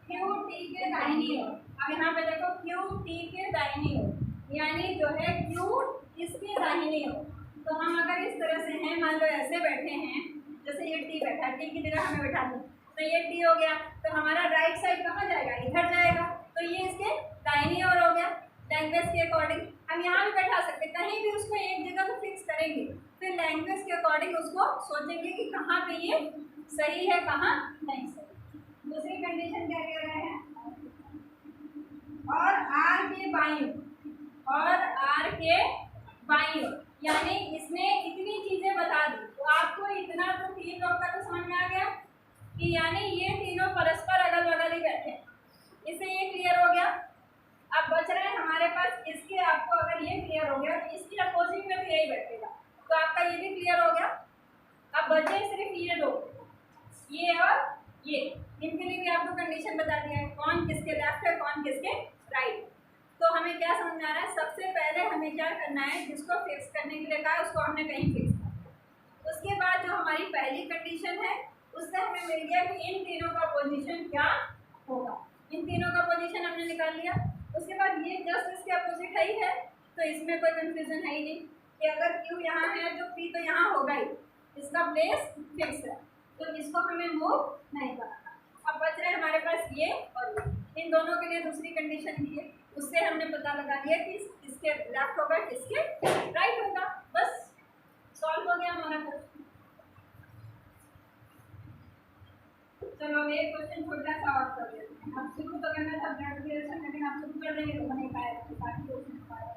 QT के दाहिनी ओर। अब यहाँ पे देखो QT के दाहिनी ओर, यानी जो है Q इसके दाहिनी ओर। तो हम अगर इस तरह से हैं, मान लो ऐसे बैठे हैं, जैसे ये T बैठा है, T की जगह हमें बैठा दो, तो ये T हो गया। तो हमारा राइट साइड कहाँ जाएगा? इधर जाएगा। तो ये इसके दाहिनी ओर हो गया। लैंग्वेज के अकॉर्डिंग हम यहाँ भी बैठा सकते, कहीं भी उसको एक जगह तो फिक्स करेंगे, फिर लैंग्वेज के अकॉर्डिंग उसको सोचेंगे कि कहाँ पे ये सही है, कहाँ नहीं सही। दूसरी कंडीशन क्या कह रहे हैं? और R के बाईं ओर, और R के बाईं ओर, यानी इसने इतनी चीजें बता दी। तो आपको इतना तो 3 लोग का तो समझ में आ गया कि यानी ये तीनों परस्पर अगल बगल ही बैठे हैं। इससे ये क्लियर हो गया। अब बच रहे हैं हमारे पास इसके, आपको अगर ये क्लियर हो गया तो इसकी अपोजिट में भी यही बैठेगा, तो आपका ये भी क्लियर हो गया। अब बचे सिर्फ ये 2, ये और ये, इनके लिए भी आपको कंडीशन बता दिया है, कौन किसके लेफ्ट है कौन किसके राइट। तो हमें क्या समझ में आ रहा है, सबसे पहले हमें क्या करना है, जिसको फिक्स करने के लिए कहा है उसको हमने कहीं फिक्स करना। उसके बाद जो हमारी पहली कंडीशन है उससे हमें मिल गया कि इन तीनों का पोजीशन क्या होगा। इन तीनों का पोजीशन हमने निकाल लिया। उसके बाद ये जस्ट इसके अपोजिट ही है, तो इसमें कोई कंफ्यूजन है ही नहीं कि अगर Q यहाँ है तो P तो यहाँ होगा ही, इसका प्लेस फिक्स है, तो इसको हमें मूव नहीं करना। अब बच रहे हमारे पास ये और ये, इन दोनों के लिए दूसरी कंडीशन दी है, उससे हमने पता लगा लिया कि किसके लेफ्ट होगा किसके राइट होगा। बस सॉल्व हो गया हमारा क्वेश्चन। चलो एक क्वेश्चन छोटा सा और कर लेते हैं। अब शुरू तो करना था ब्लड रिलेशन, लेकिन आप शुरू कर देंगे तो नहीं पाएगा, बाकी क्वेश्चन पाएगा।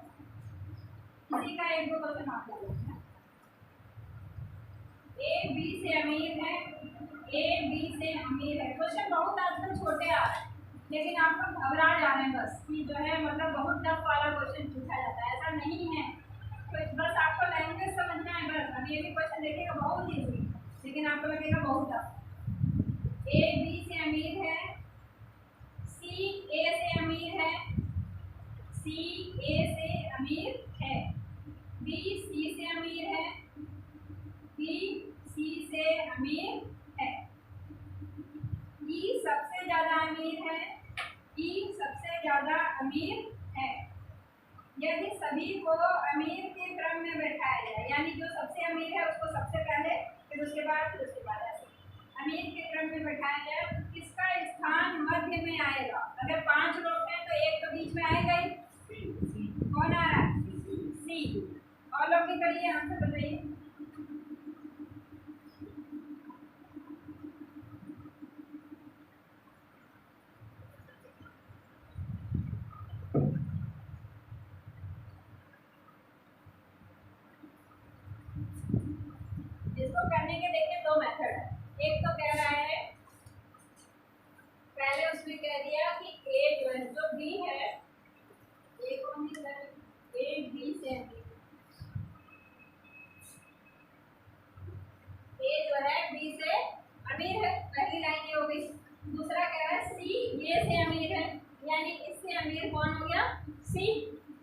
इसी का एक दो क्वेश्चन आप कर लेते हैं। ए बी से अमीर है, ए बी से अमीर है। क्वेश्चन बहुत आजकल छोटे आ रहे हैं, लेकिन आप लोग घबरा जा रहे हैं बस कि जो है मतलब बहुत टफ वाला क्वेश्चन पूछा जाता है, ऐसा नहीं है। तो बस आपको लैंग्वेज समझना है बस। अब ये भी क्वेश्चन देखिएगा बहुत ईजी, लेकिन आपको लगेगा बहुत टफ। ए बी से अमीर है, सी ए से अमीर है, सी ए से अमीर है, बी सी से अमीर है, बी सी से अमीर है, ई सबसे ज्यादा अमीर है, ई सबसे ज्यादा अमीर है। यदि सभी को अमीर के क्रम में बैठाया जाए, यानी जो सबसे अमीर है उसको सबसे पहले, फिर उसके बाद ऐसे अमीर के क्रम में बैठाया जाए, तो किसका स्थान मध्य में आएगा। अगर 5 लोग हैं तो एक तो बीच में आएगा ही, कौन आ रहा है, सी। और लोग भी करिए, आंसर बताइए। इसको करने के देखिए दो मेथड है। एक तो कह रहा है, पहले उसने कह दिया कि ए जो है, जो बी है, ए कौन है, ए बी से ए जो है बी से अमीर है, पहली लाइन ये हो गई। दूसरा कह रहा है सी ए से अमीर है, यानी इससे अमीर कौन हो गया, सी।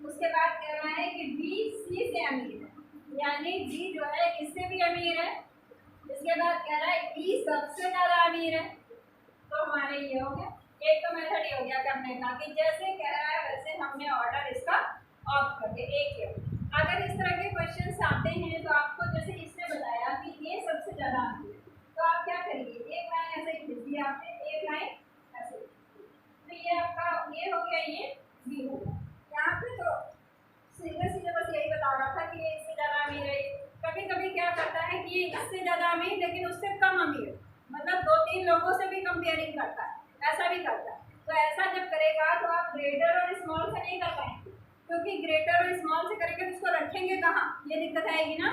उसके बाद कह रहा है कि बी सी से अमीर है, यानी बी जो है इससे भी अमीर है। इसके बाद कह रहा है ई सबसे ज्यादा अमीर है। तो हमारे ये हो गया, एक तो मेथड ये हो गया करने का कि जैसे कह रहा है वैसे हमने ऑर्डर इसका ऑफ कर दिया। एक है, अगर इस तरह के क्वेश्चंस आते हैं तो आपको जैसे इसने बताया कि ये सबसे ज्यादा अमीर है, तो आप क्या करिए, एक लाइन ऐसे खींच दिया आपने, एक लाइन ऐसे, तो ये आपका ये हो गया, ये बी हो गया। यहाँ पे तो सीधे सीधे बस यही बता रहा था कि ये इससे ज्यादा अमीर है। कभी कभी क्या करता है कि ये इससे ज्यादा अमीर लेकिन उससे कम अमीर, मतलब 2-3 लोगों से भी कंपेयरिंग करता है, ऐसा भी करता है। तो ऐसा जब करेगा तो आप ग्रेटर और स्मॉल से नहीं कर पाएंगे, क्योंकि ग्रेटर और स्मॉल से करेंगे तो उसको रखेंगे कहाँ, ये दिक्कत आएगी ना।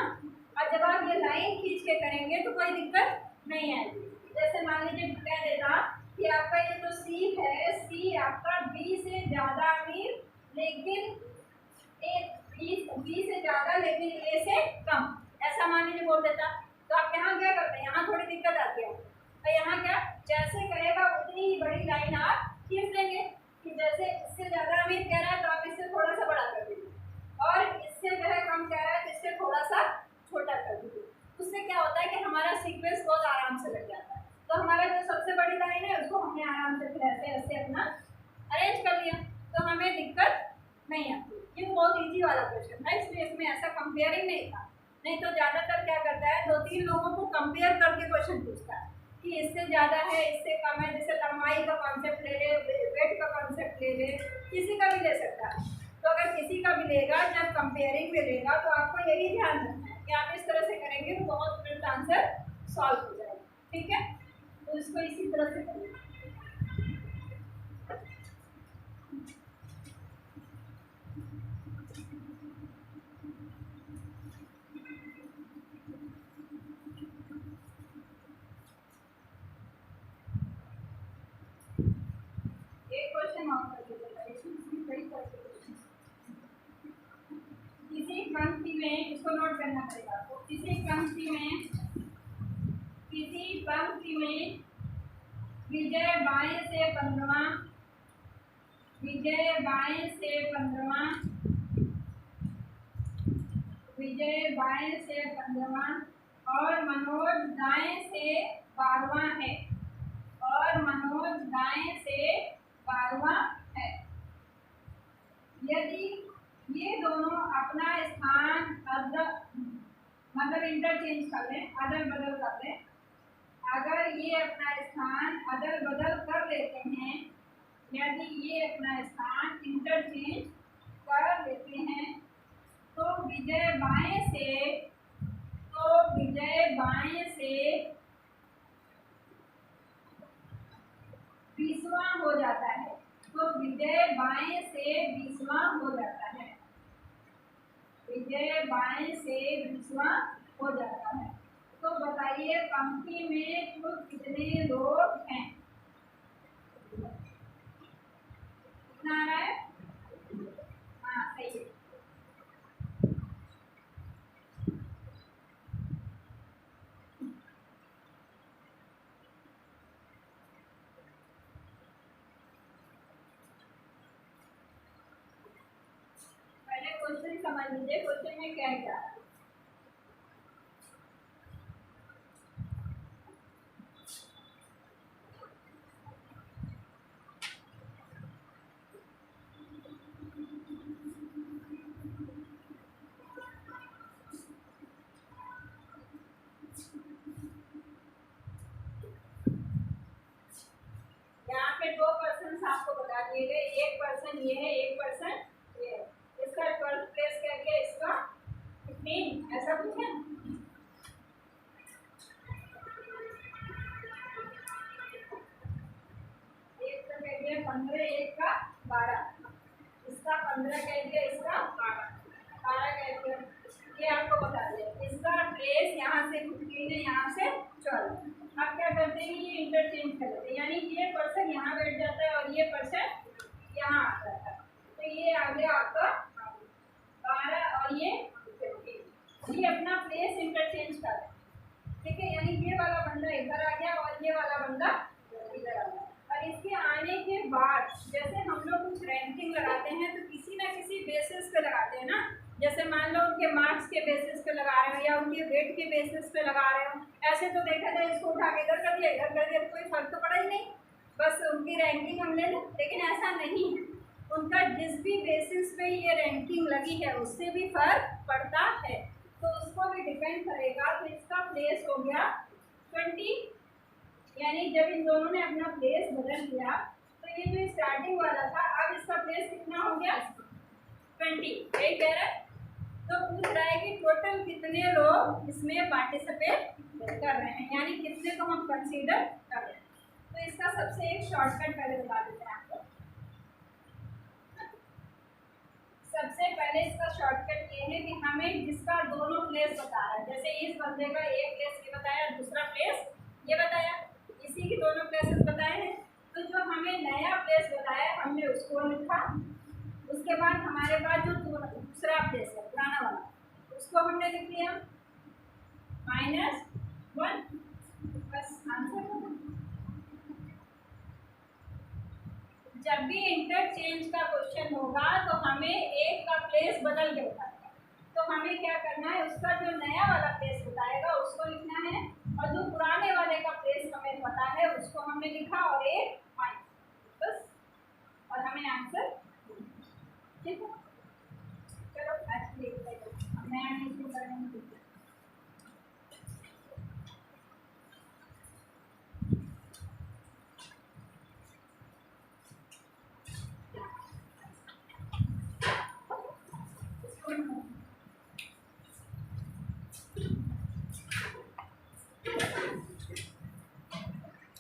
और जब आप ये लाइन खींच के करेंगे तो कोई दिक्कत नहीं आएगी। जैसे मान लीजिए कह देता कि आपका ये जो सी है, सी आपका बी से ज़्यादा अमीर लेकिन बी से ज़्यादा लेकिन ए से कम, ऐसा मान लीजिए बोल देता, तो आप यहाँ क्या करते हैं, यहाँ थोड़ी दिक्कत आती है। तो यहाँ क्या, जैसे करेगा उतनी ही बड़ी लाइन आप खींच लेंगे कि जैसे इससे ज़्यादा अमीर कह रहा है तो आप इससे थोड़ा सा बड़ा कर दीजिए, और इससे जो है कम कह रहा है तो इससे थोड़ा सा छोटा कर दीजिए। उससे क्या होता है कि हमारा सीक्वेंस बहुत आराम से लग जाता है। तो हमारा जो सबसे बड़ी लाइन है उसको हमने आराम से फिर ऐसे ऐसे अपना अरेंज कर लिया, तो हमें दिक्कत नहीं आती। ये बहुत इजी वाला क्वेश्चन था, इसलिए इसमें ऐसा कंपेयरिंग नहीं था। नहीं तो ज़्यादातर क्या करता है, 2-3 लोगों को कंपेयर करके क्वेश्चन पूछता है कि इससे ज़्यादा है इससे कम है। जैसे लंबाई का कॉन्सेप्ट ले ले, वेट का कॉन्सेप्ट ले ले, किसी का भी ले सकता है। तो अगर किसी का भी लेगा, जब कंपेयरिंग में लेगा तो आपको यही ध्यान रखना है कि आप इस तरह से करेंगे तो बहुत तुरंत आंसर सॉल्व हो जाएगा। ठीक है, तो इसको इसी तरह से करेंगे। किसी पंक्ति में, इसको नोट करना पड़ेगा आपको, किसी पंक्ति में त्रिज्या विजय बाएं से 15वां, विजय बाएं से 15वां, विजय बाएं से 15वां और मनोज दाएं से 12वां है, और मनोज दाएं से 12वां है। यदि ये दोनों अपना स्थान मतलब इंटरचेंज कर लें, अदल बदल कर लें, अगर ये अपना स्थान अदल बदल कर लेते हैं, यदि ये अपना स्थान इंटरचेंज कर लेते हैं, तो विजय बाएं से 20वां हो जाता है। तो विजय बाएं से 20वां हो जाता है, विजय बाएं से 20वां हो जाता है। तो बताइए पंक्ति में कुल कितने लोग हैं? कितना आ रहा है? हाँ सही है। पहले क्वेश्चन समझ लीजिए, क्वेश्चन में क्या क्या है। यहाँ पे 2 पर्सन आपको बता दिए गए, एक पर्सन ये है, एक पर्सन ये है। इसका 12 प्लेस करके इसका 15 ऐसा कुछ है। एक का कह दिया 15, एक का 12, इसका 15 कह दिया, इसका 12 कह दिया। ये आपको बता दिया। इसका ट्रेस यहाँ से 15 है, यहाँ से 12। अब क्या करते हैं, ये इंटरचेंज कर लेते हैं, यानी ये पर्सन यहाँ बैठ जाता है और ये पर्सन यहाँ आ जाता है। तो ये आ गया आपका 12 और ये 15। ये अपना प्लेस इंटरचेंज कर रहे हैं, ठीक है। यानी ये वाला बंदा इधर आ गया और ये वाला बंदा इधर आ गया। और इसके आने के बाद जैसे हम लोग कुछ रैंकिंग लगाते हैं तो किसी ना किसी बेसिस पे लगाते हैं ना। जैसे मान लो उनके मार्क्स के बेसिस पे लगा रहे हो या उनके वेट के बेसिस पे लगा रहे हो। ऐसे तो देखा जाए इसको उठा के इधर कर दिया, इधर कर दिया, कोई फर्क तो पड़ा ही नहीं, बस उनकी रैंकिंग हम ले लें। लेकिन ऐसा नहीं है, उनका जिस भी बेसिस पे ये रैंकिंग लगी है उससे भी फर्क पड़ता है। तो उसको भी डिपेंड करेगा। तो इसका प्लेस हो गया 20, यानी जब इन दोनों ने अपना प्लेस बदल दिया तो ये जो स्टार्टिंग वाला था अब इसका प्लेस कितना हो गया 20, यही कह रहा है। तो पूछ रहा है कि टोटल कितने लोग इसमें पार्टिसिपेट कर रहे हैं, यानी कितने को हम कंसीडर कर रहे हैं। तो इसका सबसे एक शॉर्टकट पहले बता देते हैं आपको। सबसे पहले इसका शॉर्टकट ये है कि हमें जिसका दोनों प्लेस बता रहा है, जैसे इस बंदे का एक प्लेस ये बताया, दूसरा प्लेस ये बताया, इसी के दोनों प्लेसेस बताए हैं। तो जो हमें नया प्लेस बताया हमने उसको लिखा। उसके बाद हमारे पास जो दूसरा प्लेस है पुराना वाला, उसको हमने लिख लिया -1, बस आंसर। जब भी इंटरचेंज का क्वेश्चन होगा तो हमें एक का प्लेस बदल के बताएगा, तो हमें क्या करना है, उसका जो नया वाला प्लेस बताएगा उसको लिखना है और जो पुराने वाले